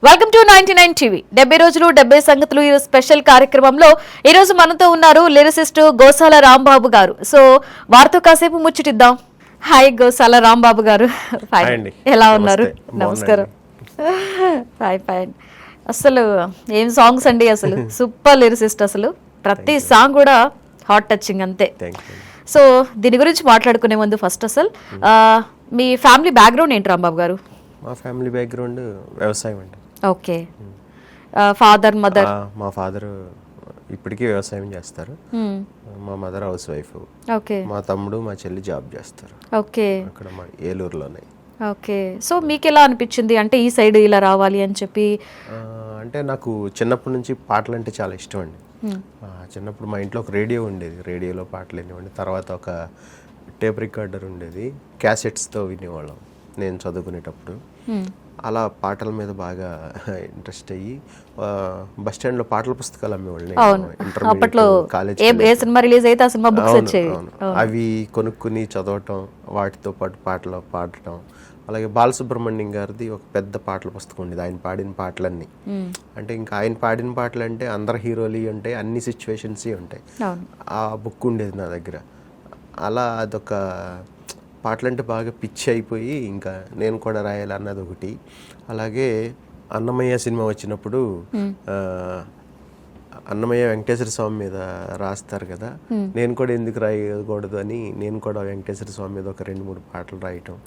Welcome to 99 TV 70 రోజులు 70 సంగతులు ఈ స్పెషల్ కార్యక్రమంలో ఈ రోజు మనతో ఉన్నారు లిరిసిస్ట్ గోసాల రాంబాబు గారు. సో వారితో కాసేపు ముచ్చటిద్దాం. హాయ్ గోసాల రాంబాబు గారు, ఎలా ఉన్నారు? నమస్కారం. ఫైన్. అసలు ఏం సాంగ్స్ అండి, అసలు సూపర్ లిరిసిస్ట్. అసలు ప్రతి సాంగ్ కూడా హాట్ టచింగ్ అంతే. సో దీని గురించి మాట్లాడుకునే ముందు ఫస్ట్ అసలు మీ ఫ్యామిలీ బ్యాక్గ్రౌండ్ ఏంటి రాంబాబు గారు? మా ఫ్యామిలీ బ్యాక్గ్రౌండ్ వ్యవసాయం అండి. ఓకే. Father mother? మా ఫాదర్ ఇప్పటికీ వ్యవసాయం చేస్తారు. మా మదర్ హౌస్ వైఫ్. ఓకే. మా తమ్ముడు మా చెల్లి జాబ్ చేస్తారు. ఓకే. అక్కడ మా ఏలూరులోనే. ఓకే. సో మీకు ఎలా అనిపించింది అంటే ఈ సైడ్ ఇలా రావాలి అని చెప్పి? అంటే నాకు చిన్నప్పటి నుంచి పాటలు అంటే చాలా ఇష్టం అండి. చిన్నప్పుడు మా ఇంట్లో ఒక రేడియో ఉండేది, రేడియోలో పాటలు వినేవాడిని. తర్వాత ఒక టేప్ రికార్డర్ ఉండేది, క్యాసెట్స్తో వినేవాళ్ళం నేను చదువుకునేటప్పుడు. అలా పాటల మీద బాగా ఇంట్రెస్ట్ అయ్యి బస్ స్టాండ్ లో పాటల పుస్తకాలు అమ్మేవాళ్ళు. అవి కొనుక్కుని చదవటం, వాటితో పాటు పాటలు పాడటం. అలాగే బాలసుబ్రహ్మణ్యం గారిది ఒక పెద్ద పాటల పుస్తకం ఉండేది, ఆయన పాడిన పాటలన్నీ. అంటే ఇంకా ఆయన పాడిన పాటలు అంటే అందరు హీరోలు ఉంటాయి, అన్ని సిచ్యువేషన్స్ ఉంటాయి. ఆ బుక్ ఉండేది నా దగ్గర. అలా అదొక పాటలంటే బాగా పిచ్చి అయిపోయి ఇంకా నేను కూడా రాయాలన్నది ఒకటి. అలాగే అన్నమయ్య సినిమా వచ్చినప్పుడు అన్నమయ్య వెంకటేశ్వర స్వామి మీద రాస్తారు కదా, నేను కూడా ఎందుకు రాయకూడదు అని నేను కూడా వెంకటేశ్వర స్వామి మీద ఒక 2-3 పాటలు రాయటం.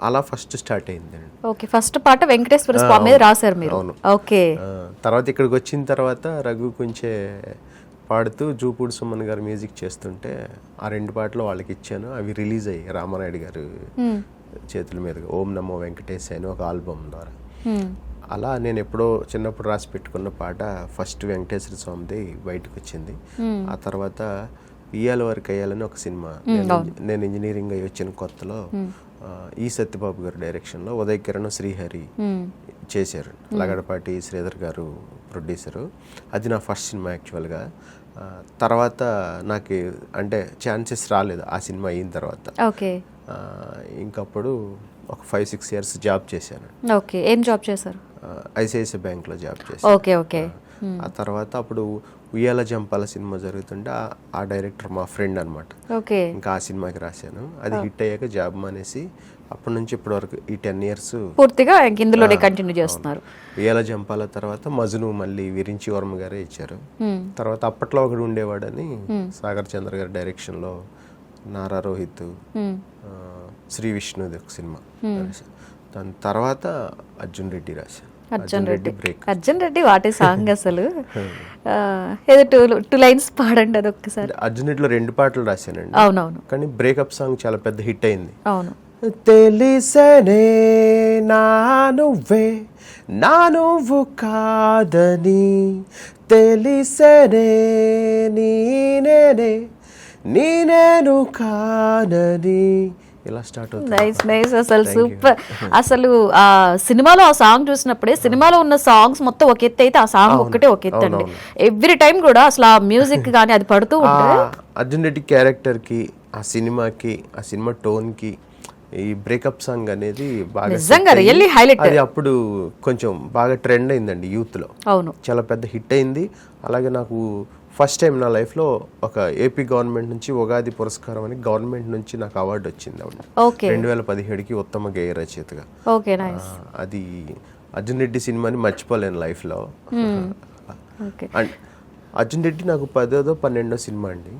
అలా ఫస్ట్ స్టార్ట్ అయింది. ఓకే, ఫస్ట్ పాట వెంకటేశ్వర స్వామి మీద రాశారు మీరు? అవును. ఓకే. తర్వాత ఇక్కడికి వచ్చిన తర్వాత రఘు కొంచెం పాడుతూ జూపూడి సుమన్ గారు మ్యూజిక్ చేస్తుంటే ఆ 2 పాటలు వాళ్ళకి ఇచ్చాను. అవి రిలీజ్ అయ్యాయి రామానాయుడు గారు చేతుల మీదుగా, ఓం నమో వెంకటేశ్ అని ఒక ఆల్బమ్ ద్వారా. అలా నేను ఎప్పుడో చిన్నప్పుడు రాసి పెట్టుకున్న పాట ఫస్ట్ వెంకటేశ్వర స్వామిది బయటకు వచ్చింది. ఆ తర్వాత ఇయ్యాల వరకు అయ్యాలని ఒక సినిమా నేను ఇంజనీరింగ్ అయ్యి వచ్చిన కొత్తలో ఈ సత్యబాబు గారు డైరెక్షన్లో ఉదయ్ కిరణ్ శ్రీహరి చేశారు, లగడపాటి శ్రీధర్ గారు ప్రొడ్యూసరు. అది నా ఫస్ట్ సినిమా యాక్చువల్గా. తర్వాత నాకు అంటే ఛాన్సెస్ రాలేదు ఆ సినిమా అయిన తర్వాత. ఓకే. ఇంకప్పుడు ఒక 5-6 ఇయర్స్ జాబ్ చేశాను. ఓకే. ఏం జాబ్ చేశారు? ఐసిఐసిఐ బ్యాంక్లో జాబ్ చేశాను. ఓకే. ఓకే. ఆ తర్వాత అప్పుడు ఉయ్యాల జంపాల సినిమా జరుగుతుంటే ఆ డైరెక్టర్ మా ఫ్రెండ్ అనమాట. ఓకే. ఇంకా ఆ సినిమాకి రాశాను. అది హిట్ అయ్యాక జాబ్ మానేసి అప్పటి నుంచి ఇప్పటి వరకు ఈ 10 ఇయర్స్ పూర్తిగా ఇందులోనే కంటిన్యూ చేస్తున్నారు. ఉయ్యాల జంపాల తర్వాత మజును మళ్ళీ విరించి వర్మ గారే ఇచ్చారు. తర్వాత అప్పట్లో ఒకడు ఉండేవాడని సాగర్ చంద్ర గారి డైరెక్షన్లో నారా రోహిత్, శ్రీ విష్ణుది ఒక సినిమా. దాని తర్వాత అర్జున్ రెడ్డి రాశాను. అర్జున్ రెడ్డి వాటి సాంగ్ అసలు ఏదో 2 లైన్స్ పాడండి అది ఒక్కసారి. అర్జున్ రెడ్డిలో 2 పాటలు రాశానండి. అవునవును. కానీ బ్రేకప్ సాంగ్ చాలా పెద్ద హిట్ అయింది. అవును. తెలిసనే నా నువ్వే నా నువ్వు కాదని, తెలిసనే నేనేను కానని, ఇలా స్టార్ట్ అవుతుంది. నైస్. అసలు సూపర్. అసలు ఆ సినిమాలో ఆ సాంగ్ చూసినప్పుడే సినిమాలో ఉన్న సాంగ్స్ మొత్తం ఒక ఎత్తు అయితే ఆ సాంగ్ ఒక్కటే ఒక ఎత్తు అండి. ఎవ్రీ టైం కూడా అసలు ఆ మ్యూజిక్ కానీ అది పడుతూ ఉంటే అర్జున్ రెడ్డి క్యారెక్టర్ కి, ఆ సినిమాకి, ఆ సినిమా టోన్ కి ఈ బ్రేకప్ సాంగ్ అనేది బాగా రియల్లీ హైలైట్. అది అప్పుడు కొంచెం బాగా ట్రెండ్ అయిందండి యూత్ లో. అవును, చాలా పెద్ద హిట్ అయింది. అలాగే నాకు ఫస్ట్ టైం నా లైఫ్లో ఒక ఏపీ గవర్నమెంట్ నుంచి ఉగాది పురస్కారం అని గవర్నమెంట్ నుంచి నాకు అవార్డు వచ్చింది. 2017కి ఉత్తమ గేయ రచయితగా. అది అర్జున్ రెడ్డి సినిమాని మర్చిపోలేను లైఫ్లో. అర్జున్ రెడ్డి నాకు 10వ 12వ సినిమా అండి.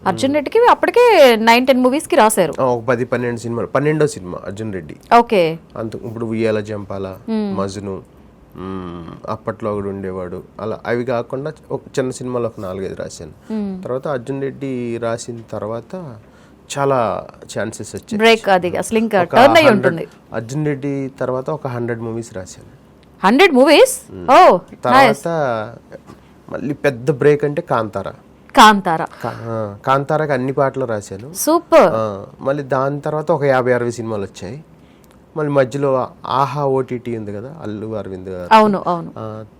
అర్జున్ రెడ్డికి అప్పటికే 9-10 మూవీస్ కి రాశారు. 10-12 సినిమాలు. 12వ సినిమా అర్జున్ రెడ్డి. ఓకే. అంత ఇప్పుడు ఉయ్యాల జంపాల, మజును, అప్పట్లో ఒకడు ఉండేవాడు, అలా అవి కాకుండా ఒక చిన్న సినిమాలో ఒక 4-5 రాశాను. తర్వాత అర్జున్ రెడ్డి రాసిన తర్వాత చాలా ఛాన్సెస్ వచ్చాయి. బ్రేక్ అది అసలు ఇంకా టర్న్ అయి ఉంటుంది. అర్జున్ రెడ్డి తర్వాత ఒక 100 మూవీస్ రాశాను. 100 మూవీస్? ఓ. తర్వాత మళ్ళీ పెద్ద బ్రేక్ అంటే కాంతారాకి అన్ని పాటలు రాశాను. సూపర్. మళ్ళీ దాని తర్వాత ఒక 50-60 సినిమాలు వచ్చాయి. మళ్ళీ మధ్యలో ఆహా ఓటీటీ ఉంది కదా, అల్లు అరవింద్ గారు, అవును అవును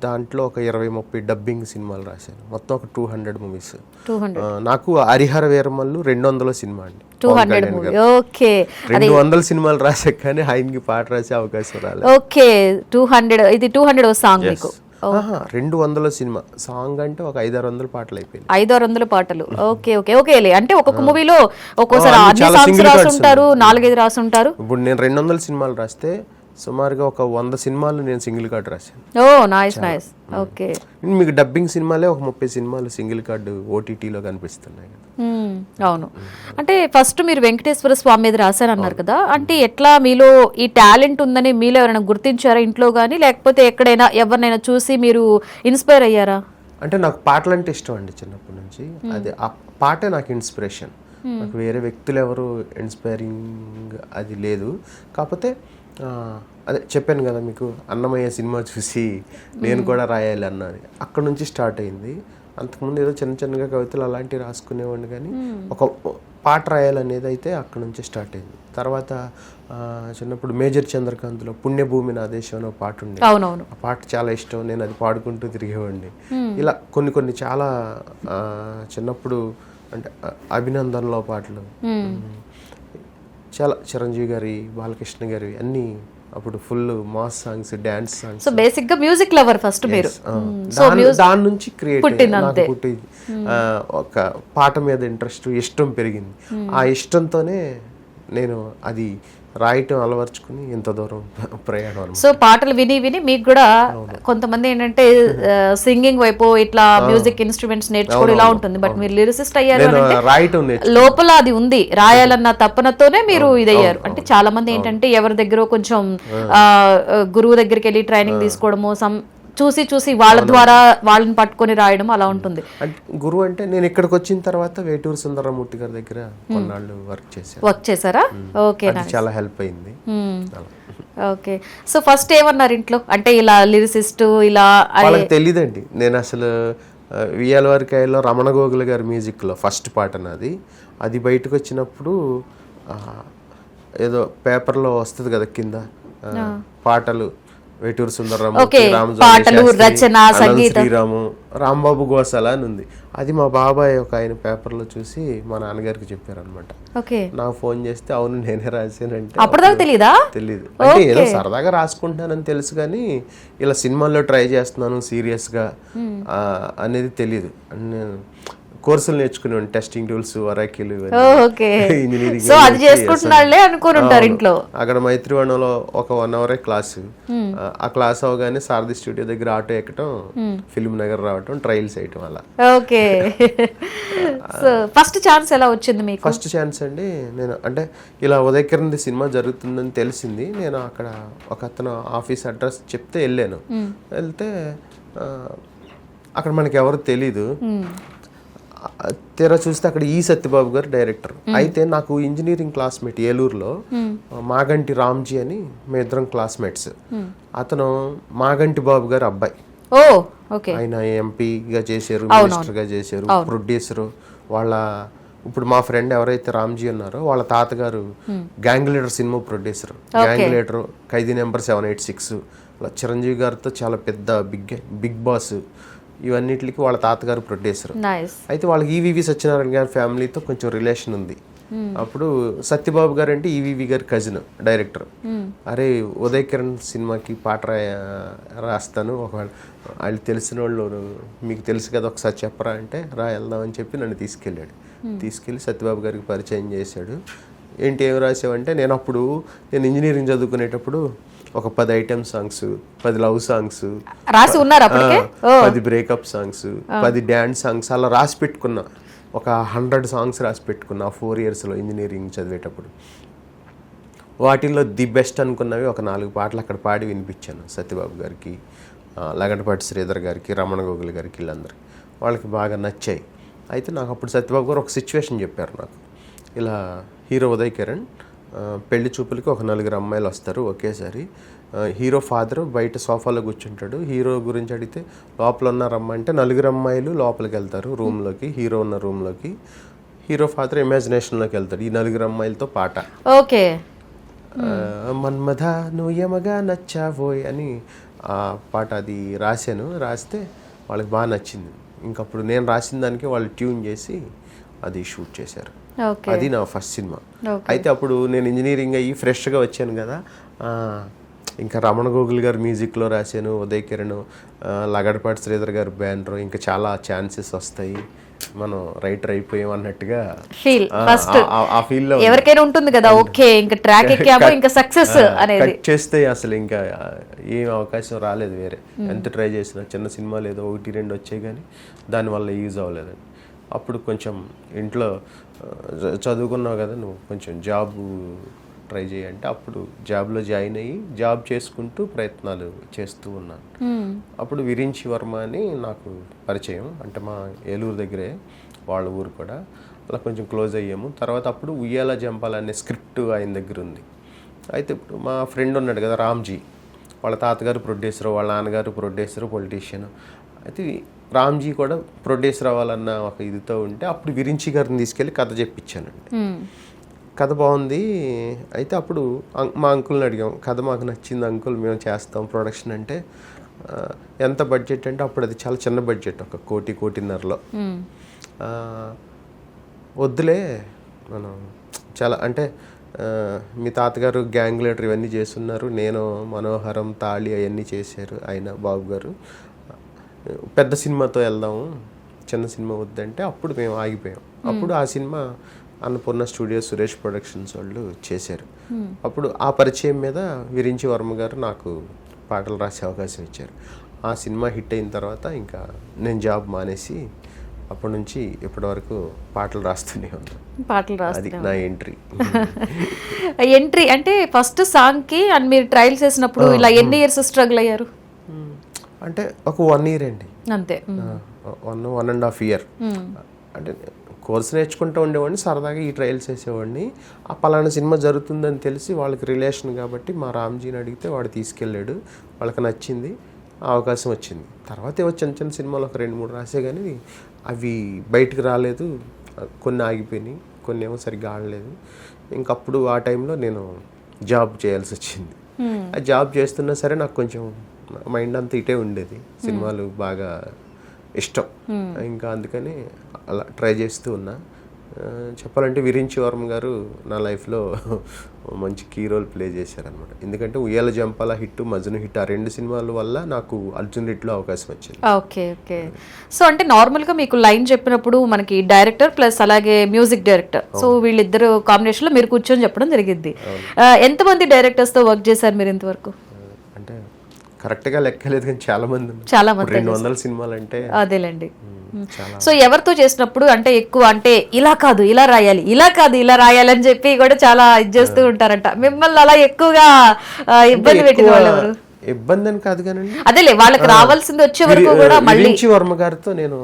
దాంట్లో ఒక 20-30 డబ్బింగ్ సినిమాలు రాశాను. మొత్తం ఒక 200 మూవీస్. 200 నాకు హరిహర వీరమల్లు 200 సినిమా అండి. 200 మూవీ. ఓకే, 200 సినిమాలు రాసా కానీ ఆయనకి పాట రాసే అవకాశం రాలేదు. ఓకే 200 ఇది 200 సాంగ్ మీకు. 200 సినిమా సాంగ్ అంటే ఒక 500-600 పాటలు అయిపోయింది. 500-600 పాటలు. ఓకే ఓకే ఓకే అంటే ఒక్కొక్క మూవీలో ఒక్కోసారి అన్ని అన్ని చాలా సాంగ్స్ single రాసి cuts ఉంటారు, 4-5 రాసి ఉంటారు. ఇప్పుడు నేను 200 సినిమాలు రాస్తే సుమారుగా ఒక 100 సినిమాలు నేను సింగిల్ కార్డ్ రాశాను. ఓ నైస్ నైస్. ఓకే, మీకు డబ్బింగ్ సినిమాలే ఒక 30 సినిమాలు సింగిల్ కార్డు ఓటీటీలో కనిపిస్తున్నాయి కదా. అవును. అంటే ఫస్ట్ మీరు వెంకటేశ్వర స్వామి మీద రాశారన్నారు కదా, అంటే ఎట్లా మీలో ఈ టాలెంట్ ఉందని మీలో ఎవరైనా గుర్తించారా ఇంట్లో కానీ, లేకపోతే ఎక్కడైనా ఎవరినైనా చూసి మీరు ఇన్స్పైర్ అయ్యారా? అంటే నాకు పాటలు అంటే ఇష్టం అండి చిన్నప్పటి నుంచి. అది ఆ పాటే నాకు ఇన్స్పిరేషన్. నాకు వేరే వ్యక్తులు ఎవరు ఇన్స్పైరింగ్ అది లేదు. కాకపోతే అదే చెప్పాను కదా మీకు, అన్నమయ్య సినిమా చూసి నేను కూడా రాయాలి అన్నది అక్కడ నుంచి స్టార్ట్ అయింది. అంతకుముందు ఏదో చిన్న చిన్నగా కవితలు అలాంటివి రాసుకునేవాడిని, కానీ ఒక పాట రాయాలనేది అయితే అక్కడ నుంచి స్టార్ట్ అయింది. తర్వాత చిన్నప్పుడు మేజర్ చంద్రకాంత్లో పుణ్యభూమి నా దేశం అనే పాట ఉండేది. అవునవును, ఆ పాట చాలా ఇష్టం, నేను అది పాడుకుంటూ తిరిగేవాడిని. ఇలా కొన్ని చాలా చిన్నప్పుడు అంటే అభినందనలో పాటలు చాలా, చిరంజీవి గారి, బాలకృష్ణ గారి అన్నీ అప్పుడు full mass songs, dance songs. So basic గా మ్యూజిక్ లవర్ ఫస్ట్ మీరు. దాని నుంచి క్రియేట్ పుట్టి ఒక పాట మీద ఇంట్రెస్ట్, ఇష్టం పెరిగింది. ఆ ఇష్టంతోనే నేను అది రాయటం అలవర్చుకుని ఇంత దూరం ప్రయాణం. సో పాటలు విని విని మీకు కూడా కొంతమంది ఏంటంటే సింగింగ్ వైపు ఇట్లా మ్యూజిక్ ఇన్స్ట్రుమెంట్స్ నేర్చుకోవడం ఇలా ఉంటుంది, బట్ మీరు లిరిసిస్ట్ అయ్యారు అంటే రాయటం లోపల అది ఉంది, రాయాలన్న తపనతోనే మీరు ఇదయ్యారు. అంటే చాలా మంది ఏంటంటే ఎవరి దగ్గర కొంచెం గురువు దగ్గరికి వెళ్ళి ట్రైనింగ్ తీసుకోవడము, చూసి వాళ్ళ ద్వారా వాళ్ళని పట్టుకొని రాయడం అలా ఉంటుంది. గురువు అంటే నేను ఇక్కడికి వచ్చిన తర్వాత వేటూరు సుందరమూర్తి గారి దగ్గర కొన్నాళ్ళు వర్క్ చేశారా? ఓకే, చాలా హెల్ప్ అయింది. ఓకే. సో ఫస్ట్ ఏమన్నారు ఇంట్లో, అంటే ఇలా లిరిసిస్ట్ ఇలా? వాళ్ళకి తెలియదండి. నేను అసలు విఎల్ఆర్కేలో రమణ గోగుల గారి మ్యూజిక్లో ఫస్ట్ పాట నాది. అది బయటకు వచ్చినప్పుడు ఏదో పేపర్లో వస్తుంది కదా కింద పాటలు, వేటూరు సుందరరామూర్తి, శ్రీరాము, రాంబాబు గోసాల అని ఉంది. అది మా బాబాయ్ ఒక ఆయన పేపర్లో చూసి మా నాన్నగారికి చెప్పారనమాట. నాకు ఫోన్ చేస్తే అవును నేనే రాశానంటే తెలియదు. అంటే ఏదో సరదాగా రాసుకుంటున్నానని తెలుసు, కానీ ఇలా సినిమాల్లో ట్రై చేస్తున్నాను సీరియస్గా అనేది తెలియదు. కోర్సులు నేర్చుకునేవాడిని, టెస్టింగ్ టూల్స్, వరాకిల్, ఇంజనీరింగ్. అక్కడ మైత్రివనంలో ఒక 1 అవర్ క్లాసు. ఆ క్లాస్ అవగానే సారథి స్టూడియో దగ్గర ఆటో ఎక్కటం, ఫిల్మ్ నగర్ రావటం, ట్రయల్స్ వేయటం అలా. ఫస్ట్ ఛాన్స్ ఎలా వచ్చింది మీకు? ఫస్ట్ ఛాన్స్ అండి, నేను అంటే ఇలా ఉదయకిరణ్ సినిమా జరుగుతుందని తెలిసింది. నేను అక్కడ ఒక అతను ఆఫీస్ అడ్రస్ చెప్తే వెళ్ళాను. వెళ్తే అక్కడ మనకి ఎవరు తెలీదు. తెర చూస్తే అక్కడ ఈ సత్యబాబు గారు డైరెక్టర్. అయితే నాకు ఇంజనీరింగ్ క్లాస్మేట్ ఏలూరులో మాగంటి రామ్జీ అని, మేమిద్దరం క్లాస్మేట్స్. అతను మాగంటి బాబు గారు అబ్బాయి. ఆయన ఎంపీగా చేశారు, మినిస్టర్గా చేశారు, ప్రొడ్యూసరు. వాళ్ళ ఇప్పుడు మా ఫ్రెండ్ ఎవరైతే రామ్జీ ఉన్నారో వాళ్ళ తాతగారు gang leader cinema producer. Gang leader, Khaidi number 786, Chiranjeevi గారితో చాలా పెద్ద బిగ్ బాస్, ఇవన్నిటికి వాళ్ళ తాతగారు ప్రొడ్యూసర్. అయితే వాళ్ళకి ఈవీవి సత్యనారాయణ గారి ఫ్యామిలీతో కొంచెం రిలేషన్ ఉంది. అప్పుడు సత్యబాబు గారు అంటే ఈవీవి గారి కజిన్ డైరెక్టర్. అరే ఉదయ్ కిరణ్ సినిమాకి పాట రాస్తాను, ఒకవేళ వాళ్ళు తెలిసిన వాళ్ళు మీకు తెలుసు కదా ఒకసారి చెప్పరా అంటే, వెళ్దామని చెప్పి నన్ను తీసుకెళ్ళాడు. తీసుకెళ్ళి సత్యబాబు గారికి పరిచయం చేశాడు. ఏంటి ఏం రాసావంటే, నేను ఇంజనీరింగ్ చదువుకునేటప్పుడు ఒక 10 ఐటమ్ సాంగ్స్, 10 లవ్ సాంగ్స్ రాసి ఉన్నారు, 10 బ్రేకప్ సాంగ్స్, 10 డాన్స్ సాంగ్స్ అలా రాసి పెట్టుకున్నా. ఒక 100 సాంగ్స్ రాసి పెట్టుకున్నా 4 ఇయర్స్లో ఇంజనీరింగ్ చదివేటప్పుడు. వాటిల్లో ది బెస్ట్ అనుకున్నవి ఒక 4 పాటలు అక్కడ పాడి వినిపించాను సత్యబాబు గారికి, లగడపాటి శ్రీధర్ గారికి, రమణ గోగుల్ గారికి, వీళ్ళందరికీ. వాళ్ళకి బాగా నచ్చాయి. అయితే నాకు అప్పుడు సత్యబాబు గారు ఒక సిచ్యువేషన్ చెప్పారు నాకు, ఇలా హీరో ఉదయ్ కిరణ్ పెళ్లి చూపులకి ఒక 4 అమ్మాయిలు వస్తారు ఒకేసారి. హీరో ఫాదర్ బయట సోఫాలో కూర్చుంటాడు. హీరో గురించి అడిగితే లోపల ఉన్నారమ్మంటే 4 అమ్మాయిలు లోపలికి వెళ్తారు రూమ్లోకి, హీరో ఉన్న రూమ్లోకి. హీరో ఫాదర్ ఇమాజినేషన్లోకి వెళ్తాడు ఈ 4 అమ్మాయిలతో పాట. మన్మథ నువ్వు యమగా నచ్చావోయ్ అని ఆ పాట అది రాస్తే వాళ్ళకి బాగా నచ్చింది. ఇంకప్పుడు నేను రాసిన దానికి వాళ్ళు ట్యూన్ చేసి అది షూట్ చేశారు. అది నా ఫస్ట్ సినిమా. అయితే అప్పుడు నేను ఇంజనీరింగ్ అయ్యి ఫ్రెష్గా వచ్చాను కదా, ఇంకా రమణ గోగుల్ గారు మ్యూజిక్లో రాశాను, ఉదయ్ కిరణ్, లగడపాటి శ్రీధర్ గారు బ్యానర్, ఇంకా చాలా ఛాన్సెస్ వస్తాయి, మనం రైటర్ అయిపోయాం అన్నట్టుగా ఫీల్ ఫస్ట్ ఆ ఫీల్ లో ఎవరికైనా ఉంటుంది కదా. ఓకే ఇంకా ట్రాక్ ఎక్కామో ఇంకా సక్సెస్ అనేది. కట్ చేస్తే అసలు ఇంకా ఏం అవకాశం రాలేదు వేరే. ఎంత ట్రై చేసినా చిన్న సినిమాలు ఏదో 1-2 వచ్చాయి కానీ దానివల్ల యూజ్ అవ్వలేదండి. అప్పుడు కొంచెం ఇంట్లో చదువుకున్నావు కదా నువ్వు, కొంచెం జాబ్ ట్రై చేయంటే అప్పుడు జాబ్లో జాయిన్ అయ్యి జాబ్ చేసుకుంటూ ప్రయత్నాలు చేస్తూ ఉన్నాను. అప్పుడు విరించి వర్మ అని నాకు పరిచయం, అంటే మా ఏలూరు దగ్గరే వాళ్ళ ఊరు కూడా, అలా కొంచెం క్లోజ్ అయ్యాము. తర్వాత అప్పుడు ఉయ్యాల జంపాల అనే స్క్రిప్ట్ ఆయన దగ్గర ఉంది. అయితే ఇప్పుడు మా ఫ్రెండ్ ఉన్నాడు కదా రామ్జీ, వాళ్ళ తాతగారు ప్రొడ్యూసరు, వాళ్ళ నాన్నగారు ప్రొడ్యూసరు, పొలిటీషియన్. అయితే రామ్జీ కూడా ప్రొడ్యూసర్ అవ్వాలన్న ఒక ఇదితో ఉంటే అప్పుడు విరించి గారిని తీసుకెళ్ళి కథ చెప్పించానండి. కథ బాగుంది. అయితే అప్పుడు మా అంకుల్ని అడిగాం, కథ మాకు నచ్చింది అంకుల్, మేము చేస్తాం ప్రొడక్షన్ అంటే. ఎంత బడ్జెట్ అంటే అప్పుడు అది చాలా చిన్న బడ్జెట్, 1 కోటిన్నరలో. వద్దులే మనం చాలా అంటే మీ తాతగారు గ్యాంగ్ లీడర్ ఇవన్నీ చేస్తున్నారు, నేను మనోహరం, తాళి అవన్నీ చేశారు ఆయన బాబు గారు, పెద్ద సినిమాతో వెళ్దాము, చిన్న సినిమా వద్దంటే అప్పుడు మేము ఆగిపోయాం. అప్పుడు ఆ cinema Annapurna studios Suresh productions వాళ్ళు చేశారు. అప్పుడు ఆ పరిచయం మీద విరించి వర్మ గారు నాకు పాటలు రాసే అవకాశం ఇచ్చారు. ఆ సినిమా హిట్ అయిన తర్వాత ఇంకా నేను జాబ్ మానేసి అప్పటి నుంచి ఇప్పటి వరకు పాటలు రాస్తూనే ఉన్నాను. పాటలు అది నా ఎంట్రీ. ఎంట్రీ అంటే ఫస్ట్ సాంగ్ కి అండ్ మీరు ట్రయల్స్ చేసినప్పుడు ఇలా ఎన్ని ఇయర్స్ స్ట్రగుల్ అయ్యారు? అంటే ఒక 1 year అండి, అంతే. 1.5 year. అంటే కోర్స్ నేర్చుకుంటూ ఉండేవాడిని, సరదాగా ఈ ట్రయల్స్ చేసేవాడిని. ఆ పలానా సినిమా జరుగుతుందని తెలిసి వాళ్ళకి రిలేషన్ కాబట్టి మా రామ్జీని అడిగితే వాడు తీసుకెళ్ళాడు, వాళ్ళకి నచ్చింది, అవకాశం వచ్చింది. తర్వాత ఏవో చిన్న చిన్న సినిమాలు ఒక 2-3 రాసే కానీ అవి బయటకు రాలేదు, కొన్ని ఆగిపోయినాయి, కొన్ని ఏమో సరిగ్గా ఆడలేదు. ఇంకప్పుడు ఆ టైంలో నేను జాబ్ చేయాల్సి వచ్చింది. ఆ జాబ్ చేస్తున్నా సరే నాకు కొంచెం మైండ్ అంతా ఇటే ఉండేది, సినిమాలు బాగా ఇష్టం. ఇంకా అందుకని అలా ట్రై చేస్తూ ఉన్నా. చెప్పాలంటే విరించి వర్మ గారు నా లైఫ్లో మంచి కీ రోల్ ప్లే చేశారనమాట. ఎందుకంటే ఉయ్యాల జంపాల హిట్, మజ్ను హిట్, ఆ 2 సినిమాల వల్ల నాకు అర్జున్ రెడ్డిలో అవకాశం వచ్చింది. Okay okay. సో అంటే నార్మల్గా మీకు లైన్ చెప్పినప్పుడు మనకి డైరెక్టర్ ప్లస్ అలాగే మ్యూజిక్ డైరెక్టర్, సో వీళ్ళిద్దరు కాంబినేషన్లో మీరు కూర్చొని చెప్పడం జరిగింది. ఎంతమంది డైరెక్టర్స్తో వర్క్ చేశారు మీరు ఇంతవరకు? అంటే కరెక్ట్గా లెక్కలేదు కానీ చాలా మంది 200 సినిమాలు అంటే అదేలేండి. సో ఎవరితో చేసినప్పుడు అంటే ఎక్కువ అంటే ఇలా కాదు ఇలా రాయాలి, ఇలా కాదు ఇలా రాయాలి అని చెప్పి కూడా చాలా ఇది చేస్తూ ఉంటారంట, మిమ్మల్ని అలా ఎక్కువగా ఇబ్బంది పెట్టిన వాళ్ళు ఎవరు? ఇబ్బంది అని కాదు కానీ అదేలే వాళ్ళకి రావాల్సింది వచ్చే వరకు కూడా మళ్ళీ విరించి వర్మ గారితో నేను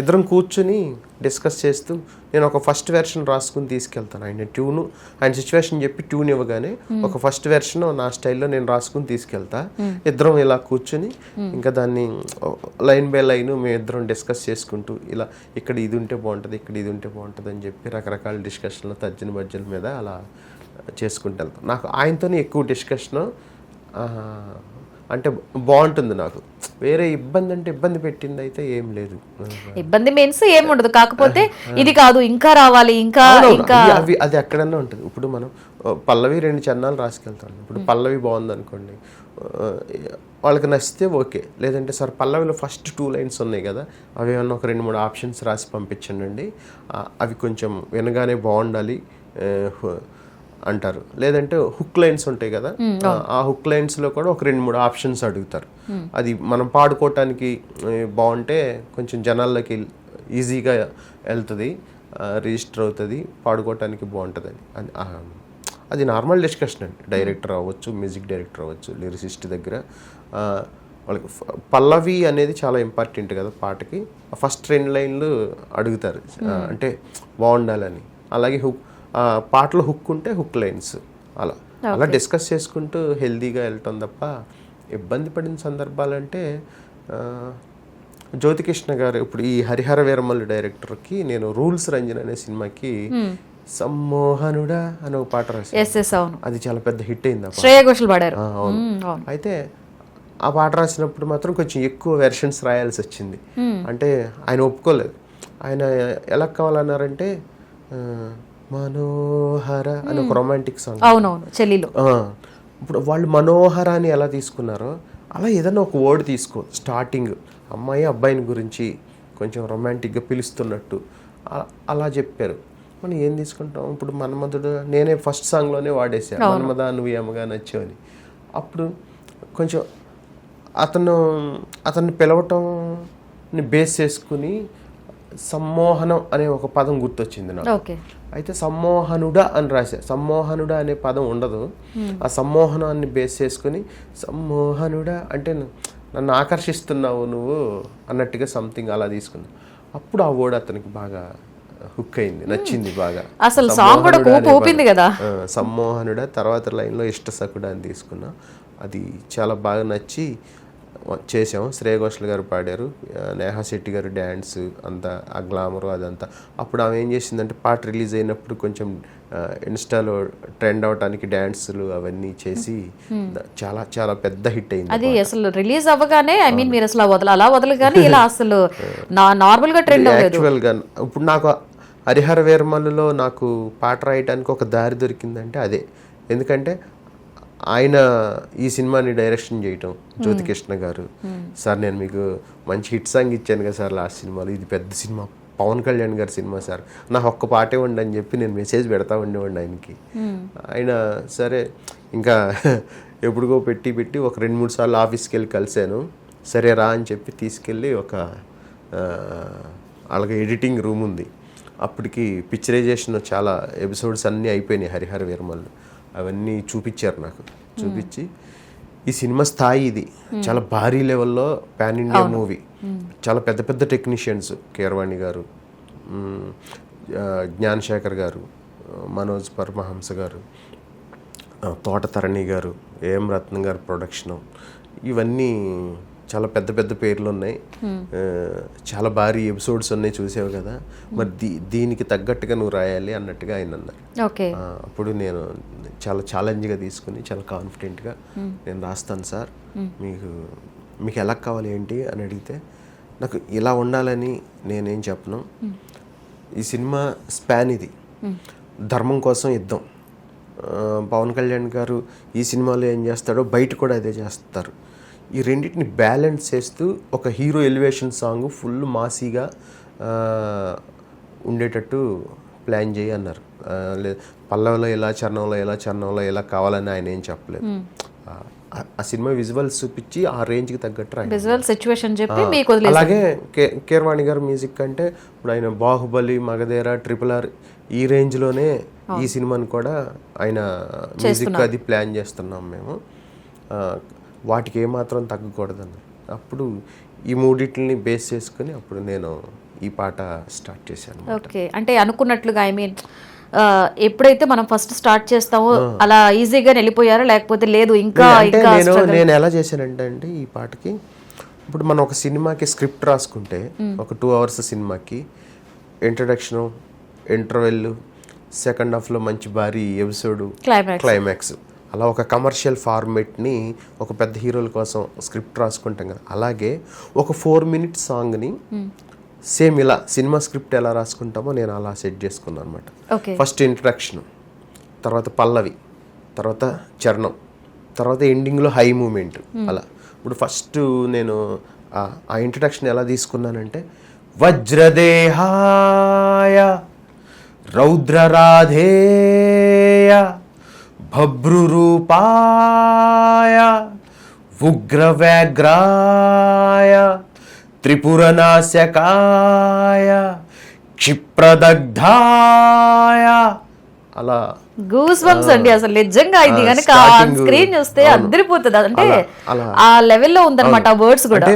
ఇద్దరం కూర్చుని డిస్కస్ చేస్తూ నేను ఒక ఫస్ట్ వెర్షన్ రాసుకుని తీసుకెళ్తాను. ఆయన ట్యూను, ఆయన సిచ్యువేషన్ చెప్పి ట్యూన్ ఇవ్వగానే ఒక ఫస్ట్ వెర్షన్ నా స్టైల్లో నేను రాసుకుని తీసుకెళ్తా. ఇద్దరం ఇలా కూర్చుని ఇంకా దాన్ని లైన్ బై లైన్ మేము ఇద్దరం డిస్కస్ చేసుకుంటూ ఇలా ఇక్కడ ఇది ఉంటే బాగుంటుంది, ఇక్కడ ఇది ఉంటే బాగుంటుంది అని చెప్పి రకరకాల డిస్కషన్లు తర్జన భర్జన మీద అలా చేసుకుంటూ వెళ్తాం. నాకు ఆయనతోనే ఎక్కువ డిస్కషను అంటే బాగుంటుంది. నాకు వేరే ఇబ్బంది అంటే ఇబ్బంది పెట్టింది అయితే ఏం లేదు. ఇబ్బంది మీన్స్ ఏం ఉండదు, కాకపోతే ఇది కాదు ఇంకా రావాలి ఇంకా ఇంకా అవి అది ఎక్కడన్నా ఉంటుంది. ఇప్పుడు మనం పల్లవి 2 చరణాలు రాసుకెళ్తాం, ఇప్పుడు పల్లవి బాగుంది అనుకోండి, వాళ్ళకి నచ్చితే ఓకే, లేదంటే సార్ పల్లవిలో ఫస్ట్ 2 lines ఉన్నాయి కదా, అవి ఏమన్నా ఒక 2-3 ఆప్షన్స్ రాసి పంపించండి, అవి కొంచెం వినగానే బాగుండాలి అంటారు. లేదంటే హుక్ లైన్స్ ఉంటాయి కదా, ఆ హుక్ లైన్స్లో కూడా ఒక 2-3 ఆప్షన్స్ అడుగుతారు. అది మనం పాడుకోవటానికి బాగుంటే కొంచెం జనాల్లోకి ఈజీగా వెళ్తుంది, రిజిస్టర్ అవుతుంది, పాడుకోవటానికి బాగుంటుంది అని అది నార్మల్ డిస్కషన్ అండి. డైరెక్టర్ అవ్వచ్చు, మ్యూజిక్ డైరెక్టర్ అవ్వచ్చు, లిరిసిస్ట్ దగ్గర వాళ్ళకి పల్లవి అనేది చాలా ఇంపార్టెంట్ కదా పాటకి. ఫస్ట్ 2 lines అడుగుతారు అంటే బాగుండాలని. అలాగే పాటలో హుక్ ఉంటే హుక్ లైన్స్ అలా అలా డిస్కస్ చేసుకుంటూ హెల్దీగా వెళ్ళటం తప్ప ఇబ్బంది పడిన సందర్భాలంటే జ్యోతికృష్ణ గారు ఇప్పుడు ఈ హరిహర వీరమల్లు డైరెక్టర్కి నేను రూల్స్ రంజన్ అనే సినిమాకి సమ్మోహనుడా అని ఒక పాట రాశారు. ఎస్ అవును, అది చాలా పెద్ద హిట్ అయింది ఆ పాట. శ్రేయ ఘోషల్ పాడారు. అవును. అవును. అయితే ఆ పాట రాసినప్పుడు మాత్రం కొంచెం ఎక్కువ వెర్షన్స్ రాయాల్సి వచ్చింది. అంటే ఆయన ఒప్పుకోలేదు. ఆయన ఎలా కావాలన్నారంటే మనోహర అని ఒక రొమాంటిక్ సాంగ్. అవునవును, చెల్లిలో. ఇప్పుడు వాళ్ళు మనోహర అని ఎలా తీసుకున్నారో అలా ఏదైనా ఒక వర్డ్ తీసుకో. స్టార్టింగ్ అమ్మాయి అబ్బాయిని గురించి కొంచెం రొమాంటిక్గా పిలుస్తున్నట్టు అలా చెప్పారు. మనం ఏం తీసుకుంటాం ఇప్పుడు? మన్మధుడు నేనే ఫస్ట్ సాంగ్లోనే వాడేసాను, మన్మధ నువ్వు ఏమగా నచ్చావని. అప్పుడు కొంచెం అతన్ని పిలవటంని బేస్ చేసుకుని సమ్మోహనం అనే ఒక పదం గుర్తొచ్చింది నాకు. అయితే సమ్మోహనుడా అని రాశా. సమ్మోహనుడా అనే పదం ఉండదు. ఆ సమ్మోహనాన్ని బేస్ చేసుకుని సమ్మోహనుడా అంటే నన్ను ఆకర్షిస్తున్నావు నువ్వు అన్నట్టుగా సంథింగ్ అలా తీసుకున్నాను. అప్పుడు ఆ వర్డ్ అతనికి బాగా హుక్ అయింది, నచ్చింది బాగా. అసలు సాంగ్ కూడా ఊపింది కదా. సమ్మోహనుడా తర్వాత లైన్లో ఇష్టసకుడా అని తీసుకున్నా. అది చాలా బాగా నచ్చి చేసాము. శ్రేయ ఘోషల్ గారు పాడారు, నేహా శెట్టి గారు డ్యాన్స్ అంతా, ఆ గ్లామర్ అదంతా. అప్పుడు ఆమె ఏం చేసిందంటే పాట రిలీజ్ అయినప్పుడు కొంచెం ఇన్స్టాలో ట్రెండ్ అవడానికి డ్యాన్సులు అవన్నీ చేసి చాలా చాలా పెద్ద హిట్ అయింది. అది అసలు రిలీజ్ అవ్వగానే మీరు అసలు అలా వదలగానే ఇలా అసలు నార్మల్ గా ట్రెండ్ అవ్వలేదు. యాక్చువల్గా ఇప్పుడు నాకు హరిహర వీరమల్లులో నాకు పాట రాయడానికి ఒక దారి దొరికిందంటే అదే. ఎందుకంటే ఆయన ఈ సినిమాని డైరెక్షన్ చేయటం, జ్యోతికృష్ణ గారు. సార్ నేను మీకు మంచి హిట్ సాంగ్ ఇచ్చాను కదా సార్ లాస్ట్ సినిమాలో, ఇది పెద్ద సినిమా, పవన్ కళ్యాణ్ గారి సినిమా సార్, నాకు ఒక్క పాటే ఉండి అని చెప్పి నేను మెసేజ్ పెడతా ఉండేవాడిని ఆయనకి. ఆయన సరే ఇంకా ఎప్పుడుగో పెట్టి ఒక 2-3 సార్లు ఆఫీస్కి వెళ్ళి కలిశాను. సరే రా అని చెప్పి తీసుకెళ్ళి ఒక అలాగే ఎడిటింగ్ రూమ్ ఉంది. అప్పటికి పిక్చరైజేషన్ చాలా ఎపిసోడ్స్ అన్నీ అయిపోయినాయి హరిహర వీరమల్లు. అవన్నీ చూపించారు నాకు. చూపించి ఈ సినిమా స్థాయి ఇది చాలా భారీ లెవెల్లో పాన్ ఇండియా మూవీ, చాలా పెద్ద పెద్ద టెక్నీషియన్స్, కీరవాణి గారు, జ్ఞానశేఖర్ గారు, మనోజ్ పరమహంస గారు, తోటతరణి గారు, ఏఎం రత్నం గారు ప్రొడక్షను, ఇవన్నీ చాలా పెద్ద పెద్ద పేర్లు ఉన్నాయి. చాలా భారీ ఎపిసోడ్స్ ఉన్నాయి, చూసావు కదా. మరి దీనికి తగ్గట్టుగా నువ్వు రాయాలి అన్నట్టుగా ఆయన అన్నారు. అప్పుడు నేను చాలా ఛాలెంజ్గా తీసుకుని చాలా కాన్ఫిడెంట్గా నేను రాస్తాను సార్, మీకు ఎలా కావాలి ఏంటి అని అడిగితే నాకు ఇలా ఉండాలని నేనేం చెప్పను. ఈ సినిమా స్పాన్ ఇది, ధర్మం కోసం యుద్ధం. పవన్ కళ్యాణ్ గారు ఈ సినిమాలో ఏం చేస్తాడో బయట కూడా అదే చేస్తారు. ఈ రెండింటిని బ్యాలెన్స్ చేస్తూ ఒక హీరో ఎలివేషన్ సాంగ్ ఫుల్ మాసీగా ఉండేటట్టు ప్లాన్ చేయి అన్నారు. పల్లవిలో ఎలా, చరణంలో ఎలా కావాలని ఆయన ఏం చెప్పలేదు. ఆ సినిమా విజువల్స్ చూపించి ఆ రేంజ్కి తగ్గట్టు విజువల్ సిచ్యువేషన్ చెప్పి మీకు వదిలేశారు. అలాగే కీరవాణి గారు మ్యూజిక్ అంటే ఇప్పుడు ఆయన బాహుబలి, మగధీర, RRR ఈ రేంజ్లోనే ఈ సినిమాని కూడా ఆయన మ్యూజిక్ అది ప్లాన్ చేస్తున్నాం మేము. వాటికి ఏమాత్రం తగ్గకూడదన్న. అప్పుడు ఈ మూడిటిని బేస్ చేసుకుని అప్పుడు నేను ఈ పాట స్టార్ట్ చేశాను. ఓకే, అంటే అనుకున్నట్లుగా ఎప్పుడైతే మనం ఫస్ట్ స్టార్ట్ చేస్తామో అలా ఈజీగా వెళ్ళిపోయారా, లేకపోతే లేదు ఇంకా నేను ఎలా చేశానంటే అండి ఈ పాటకి, ఇప్పుడు మనం ఒక సినిమాకి స్క్రిప్ట్ రాసుకుంటే ఒక 2 hours సినిమాకి ఇంట్రడక్షన్, ఇంటర్వెల్, సెకండ్ హాఫ్లో మంచి భారీ ఎపిసోడ్, క్లైమాక్స్, అలా ఒక కమర్షియల్ ఫార్మేట్ని ఒక పెద్ద హీరోల కోసం స్క్రిప్ట్ రాసుకుంటాం కదా, అలాగే ఒక 4-minute సాంగ్ని సేమ్ ఇలా సినిమా స్క్రిప్ట్ ఎలా రాసుకుంటామో నేను అలా సెట్ చేసుకున్నాను అనమాట. ఫస్ట్ ఇంట్రడక్షన్, తర్వాత పల్లవి, తర్వాత చరణం, తర్వాత ఎండింగ్లో హై మూమెంట్. అలా ఇప్పుడు ఫస్ట్ నేను ఆ ఇంట్రడక్షన్ ఎలా తీసుకున్నానంటే, వజ్రదేహాయ రౌద్రరాధేయ భభ్రురూపాయ ఉగ్రవ్యాఘ్రాయ త్రిపురనాశకాయ క్షిప్రదగ్ధాయ, అలా గూస్ బంప్స్ అండి. అసలు నిజంగా ఇది కనుక స్క్రీన్ చూస్తే అదిరిపోతుంది. అంటే ఆ లెవెల్లో ఉందన్నమాట ఆ వర్డ్స్ కూడా.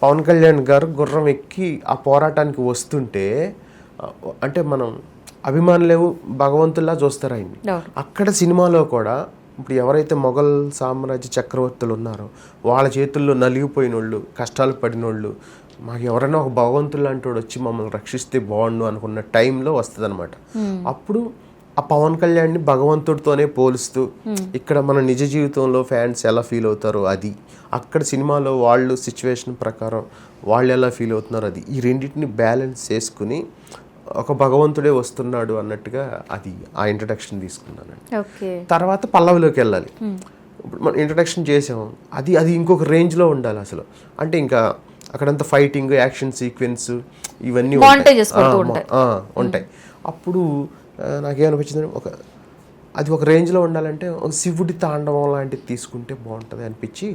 పవన్ కళ్యాణ్ గారు గుర్రం ఎక్కి ఆ పోరాటానికి వస్తుంటే అంటే మనం అభిమానులేవు భగవంతుల్లా చూస్తారు ఆయన్ని. అక్కడ సినిమాలో కూడా ఇప్పుడు ఎవరైతే మొఘల్ సామ్రాజ్య చక్రవర్తులు ఉన్నారో వాళ్ళ చేతుల్లో నలిగిపోయిన వాళ్ళు, కష్టాలు పడినోళ్ళు, మాకు ఎవరైనా ఒక భగవంతులు లాంటి వాడు వచ్చి మమ్మల్ని రక్షిస్తే బాగుండు అనుకున్న టైంలో వస్తుంది అనమాట. అప్పుడు ఆ పవన్ కళ్యాణ్ని భగవంతుడితోనే పోలుస్తూ ఇక్కడ మన నిజ జీవితంలో ఫ్యాన్స్ ఎలా ఫీల్ అవుతారో అది, అక్కడ సినిమాలో వాళ్ళు సిచ్యువేషన్ ప్రకారం వాళ్ళు ఎలా ఫీల్ అవుతున్నారో అది, ఈ రెండింటిని బ్యాలెన్స్ చేసుకుని ఒక భగవంతుడే వస్తున్నాడు అన్నట్టుగా అది ఆ ఇంట్రడక్షన్ తీసుకున్నానండి. తర్వాత పల్లవిలోకి వెళ్ళాలి. ఇప్పుడు మనం ఇంట్రడక్షన్ చేసాం, అది ఇంకొక రేంజ్లో ఉండాలి అసలు. అంటే ఇంకా అక్కడంతా ఫైటింగ్, యాక్షన్ సీక్వెన్స్ ఇవన్నీ ఉంటాయి. అప్పుడు నాకేమనిపించింది, అది ఒక రేంజ్లో ఉండాలంటే ఒక శివుడి తాండవం లాంటిది తీసుకుంటే బాగుంటుంది అనిపించి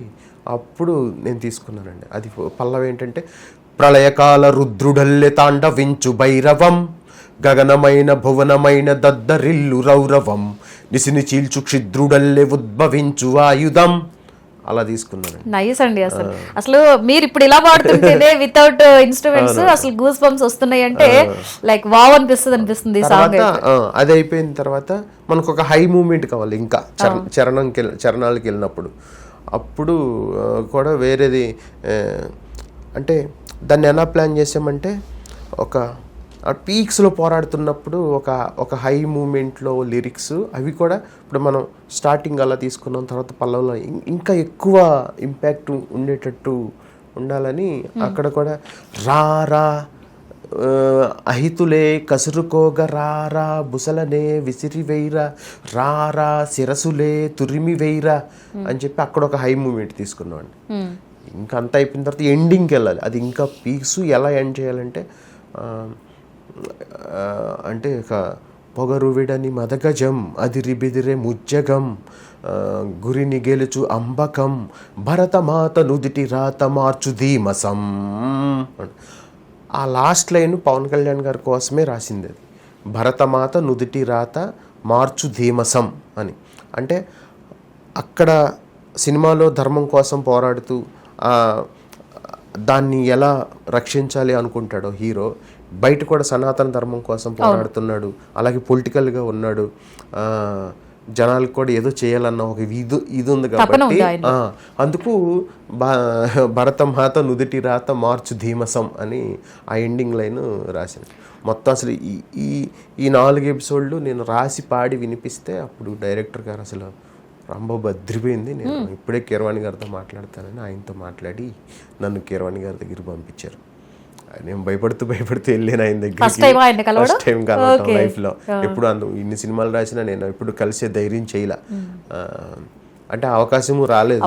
అప్పుడు నేను తీసుకున్నానండి. అది పల్లవి ఏంటంటే, ప్రళయకాల రుద్రుడల్లె తాండవించు భైరవం, గగనమైన భువనమైన దద్దరిల్లు రౌరవం, నిసిని చీల్చు క్షిద్రుడల్లె ఉద్భవించు ఆయుధం. అలా తీసుకున్నాను. నైస్ అండి. అసలు మీరు ఇప్పుడు ఇలా పాడుతుంటేనే వితౌట్ ఇన్స్ట్రుమెంట్స్ అసలు గూస్ బంప్స్ వస్తున్నాయి అంటే లైక్ వావ్ అనిపిస్తుంది. అది అయిపోయిన తర్వాత మనకు ఒక హై మూమెంట్ కావాలి, ఇంకా చరణాలకు వెళ్ళినప్పుడు. అప్పుడు కూడా వేరేది అంటే దాన్ని ఎలా ప్లాన్ చేసామంటే, ఒక పీక్స్లో పోరాడుతున్నప్పుడు ఒక హై మూమెంట్లో లిరిక్స్ అవి కూడా ఇప్పుడు మనం స్టార్టింగ్ అలా తీసుకున్నాం, తర్వాత పల్లవిలో ఇంకా ఎక్కువ ఇంపాక్ట్ ఉండేటట్టు ఉండాలని అక్కడ కూడా రారా అహితులే కసురుకోగ రారా బుసలనే విసిరి వేయరా రారా శిరసులే తురిమి వేయరా అని చెప్పి అక్కడ ఒక హై మూమెంట్ తీసుకున్నాం అండి. ఇంకా అంతా అయిపోయిన తర్వాత ఎండింగ్కి వెళ్ళాలి. అది ఇంకా పీక్స్ ఎలా ఎండ్ చేయాలంటే, అంటే ఒక పొగరు విడని మదగజం అదిరిబెదిరే ముజ్జగం గురిని గెలుచు అంబకం భరతమాత నుదిటి రాత మార్చు ధీమసం. ఆ లాస్ట్ లైన్ పవన్ కళ్యాణ్ గారి కోసమే రాసింది. అది భరతమాత నుదిటి రాత మార్చు ధీమసం అని. అంటే అక్కడ సినిమాలో ధర్మం కోసం పోరాడుతూ దాన్ని ఎలా రక్షించాలి అనుకుంటాడో హీరో, బయట కూడా సనాతన ధర్మం కోసం పోరాడుతున్నాడు, అలాగే పొలిటికల్గా ఉన్నాడు, జనాలకు కూడా ఏదో చేయాలన్న ఒక ఇది ఉంది కాబట్టి అందుకు భరతమాత నుదిటి రాత మార్చు ధీమసం అని ఆ ఎండింగ్ లైన్ రాశాను. మొత్తం అసలు ఈ 4 ఎపిసోడ్లు నేను రాసి పాడి వినిపిస్తే అప్పుడు డైరెక్టర్ గారు అసలు రాంబాబు అదిరిపోయింది, నేను ఇప్పుడే కీరవాణి గారితో మాట్లాడతానని ఆయనతో మాట్లాడి నన్ను కీరవాణి గారి దగ్గరికి పంపించారు. నేను భయపడుతూ వెళ్ళాను ఆయన దగ్గర. ఫస్ట్ టైం కలవటం లైఫ్లో. ఎప్పుడు ఇన్ని సినిమాలు రాసినా నేను ఎప్పుడు కలిసే ధైర్యం చేయలే. అంటే అవకాశము రాలేదు.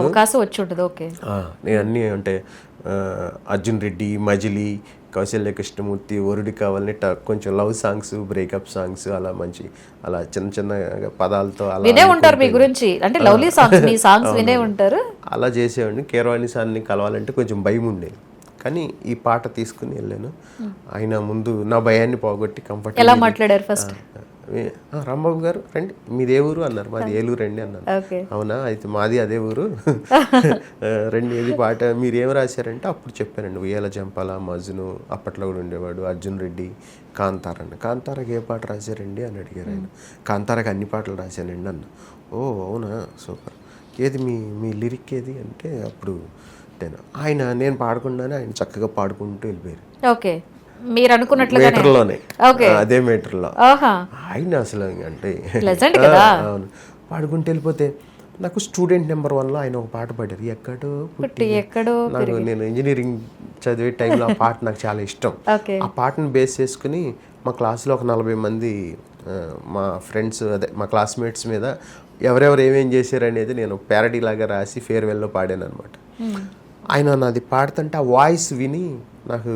నేను అన్నీ అంటే అర్జున్ రెడ్డి, మజిలీ, కౌశల్య కృష్ణమూర్తి, ఒరుడి కావాలని కొంచెం లవ్ సాంగ్స్, బ్రేకప్ సాంగ్స్, అలా మంచి అలా చిన్న పదాలతో అలా చేసేవాడిని. కీరవాణి సార్ని కలవాలంటే కొంచెం భయం ఉండేది, కానీ ఈ పాట తీసుకుని వెళ్ళాను. ఆయన ముందు నా భయాన్ని పోగొట్టి కంఫర్ట్. ఎలా మాట్లాడారు ఫస్ట్? రాంబాబు గారు రండి, మీదే ఊరు అన్నారు. మాది ఏలూరు రండి అన్నారు. అవునా, అయితే మాది అదే ఊరు రండి. ఏది పాట మీరు ఏం రాశారంటే అప్పుడు చెప్పానండి. ఉయ్యాల జంపాల, మజ్ను, అప్పట్లో కూడా ఉండేవాడు, అర్జున్ రెడ్డి, కాంతార అన్న. కాంతారకి ఏ పాట రాశారండి అని అడిగారు ఆయన. కాంతారకి అన్ని పాటలు రాశానండి అన్న. ఓ అవునా, సూపర్. ఏది మీ లిరిక్ ఏది అంటే అప్పుడు నేను పాడకుండానే ఆయన చక్కగా పాడుకుంటూ వెళ్ళిపోయారు. ఓకే, మీరు అనుకున్నట్లుగా మీటర్లోనే, అదే మీటర్లో ఆయన అసలు అంటే అవును పాడుకుంటూ వెళ్ళిపోతే నాకు స్టూడెంట్ నెంబర్ 1లో ఆయన ఒక పాట పాడారు, ఎక్కడో పుట్టి ఎక్కడో. నాకు నేను ఇంజనీరింగ్ చదివే టైంలో ఆ పాట నాకు చాలా ఇష్టం. ఆ పాటను బేస్ చేసుకుని మా క్లాస్లో ఒక 40 మంది మా ఫ్రెండ్స్, అదే మా క్లాస్మేట్స్ మీద ఎవరెవరు ఏమేం చేశారు అనేది నేను ప్యారడీ లాగా రాసి ఫేర్వెల్లో పాడాను అనమాట. ఆయన నాది పాడుతుంటే ఆ వాయిస్ విని నాకు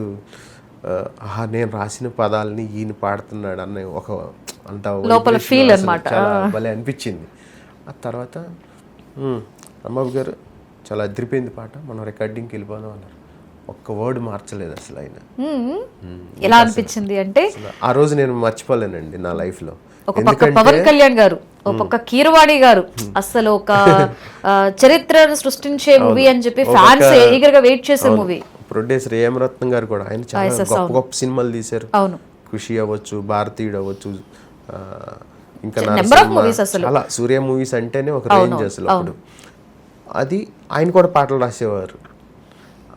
నేను రాసిన పదాలని ఈయన పాడుతున్నాడు అన్న ఒక అంత చాలా భలే అనిపించింది. ఆ తర్వాత రాంబాబు గారు చాలా అదిరిపోయింది పాట, మనం రికార్డింగ్కి వెళ్ళిపోదాం అన్నారు. ఒక్క వర్డ్ మార్చలేదు అసలు ఆయన. ఎలా అనిపించింది అంటే ఆ రోజు నేను మర్చిపోలేనండి నా లైఫ్లో. ఒక పక్క పవన్ కళ్యాణ్ గారు, ఒక పక్క కీరవాణి గారు, అసలు ఒక చరిత్రను సృష్టించే మూవీ అని చెప్పి ఫ్యాన్స్ ఈగర్ గా వెయిట్ చేసే మూవీ. ప్రొడ్యూసర్ ఏఎం రత్నం గారు కూడా, ఆయన చాలా గొప్ప సినిమాలు తీశారు. ఖుషి అవ్వచ్చు, భారతీయుడు అవ్వచ్చు, ఇంకా చాలా సూర్య మూవీస్ అంటేనే ఒక రేంజ్ అసలు. అప్పుడు అది ఆయన కూడా పాటలు రాసేవారు.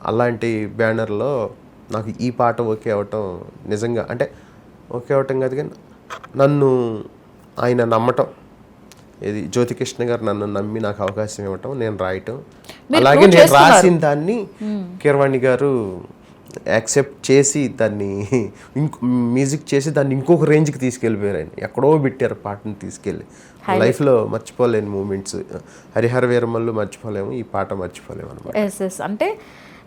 అలాంటి బ్యానర్లో నాకు ఈ పాట ఓకే అవటం నిజంగా, అంటే ఓకే అవటం కాదు కానీ నన్ను ఆయన నమ్మటం, ఇది జ్యోతికృష్ణ గారు నన్ను నమ్మి నాకు అవకాశం ఇవ్వటం, నేను రాయటం, అలాగే నేను రాసిన దాన్ని కీరవాణి గారు యాక్సెప్ట్ చేసి దాన్ని మ్యూజిక్ చేసి దాన్ని ఇంకొక రేంజ్కి తీసుకెళ్ళిపోయారు. ఆయన ఎక్కడో పెట్టారు పాటను తీసుకెళ్ళి. లైఫ్లో మర్చిపోలేని మూమెంట్స్. హరిహర వీరమల్లు మర్చిపోలేము, ఈ పాట మర్చిపోలేము అనమాట. అంటే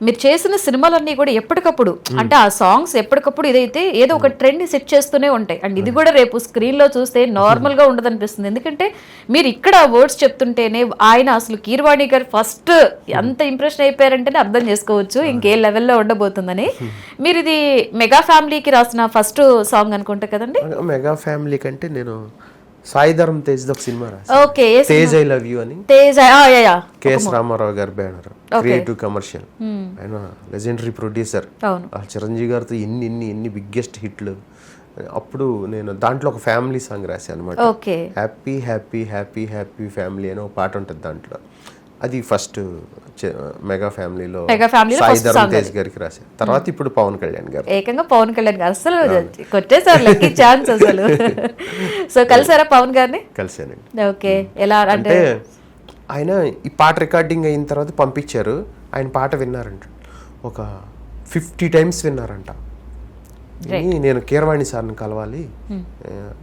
మీరు చేసిన సినిమాలన్నీ కూడా ఎప్పటికప్పుడు అంటే ఆ సాంగ్స్ ఎప్పటికప్పుడు ఇదైతే ఏదో ఒక ట్రెండ్ సెట్ చేస్తూనే ఉంటాయి. అండ్ ఇది కూడా రేపు స్క్రీన్లో చూస్తే నార్మల్గా ఉండదు అనిపిస్తుంది. ఎందుకంటే మీరు ఇక్కడ వర్డ్స్ చెప్తుంటేనే ఆయన అసలు కీరవాణి గారు ఫస్ట్ ఎంత ఇంప్రెషన్ అయిపోయారంటేనే అర్థం చేసుకోవచ్చు ఇంకే లెవెల్లో ఉండబోతుందని. మీరు ఇది మెగా ఫ్యామిలీకి రాసిన ఫస్ట్ సాంగ్ అనుకుంటా కదండి? మెగా ఫ్యామిలీ కంటే నేను సాయి ధరమ్ తేజ్ ఒక సినిమా రాసి, okay, Tej I love you అని, కేఎస్ రామారావు గారి బ్యానర్, క్రియేటివ్ కమర్షియల్. ఆయన లెజెండరీ ప్రొడ్యూసర్. చిరంజీవి గారితో ఎన్ని బిగ్గెస్ట్ హిట్లు. అప్పుడు నేను దాంట్లో ఒక ఫ్యామిలీ సాంగ్ రాశాను అనమాట. Happy happy happy happy family అని ఒక పాట ఉంటుంది దాంట్లో. అది ఫస్ట్ మెగా ఫ్యామిలీలో సాయి ధరమ్ తేజ్ గారికి రాశాను. తర్వాత ఇప్పుడు పవన్ కళ్యాణ్ గారు, ఏకంగా పవన్ కళ్యాణ్ గారు అసలు కొట్టేసారు లక్కీ ఛాన్స్ అసలు. సో కలిసారా పవన్ గారిని? కలిసానండి. ఓకే, ఎలా అంటే ఆయన ఈ పాట రికార్డింగ్ అయిన తర్వాత పంపించారు. ఆయన పాట విన్నారంట, ఒక 50 times విన్నారంట. నేను కీరవాణి సార్ని కలవాలి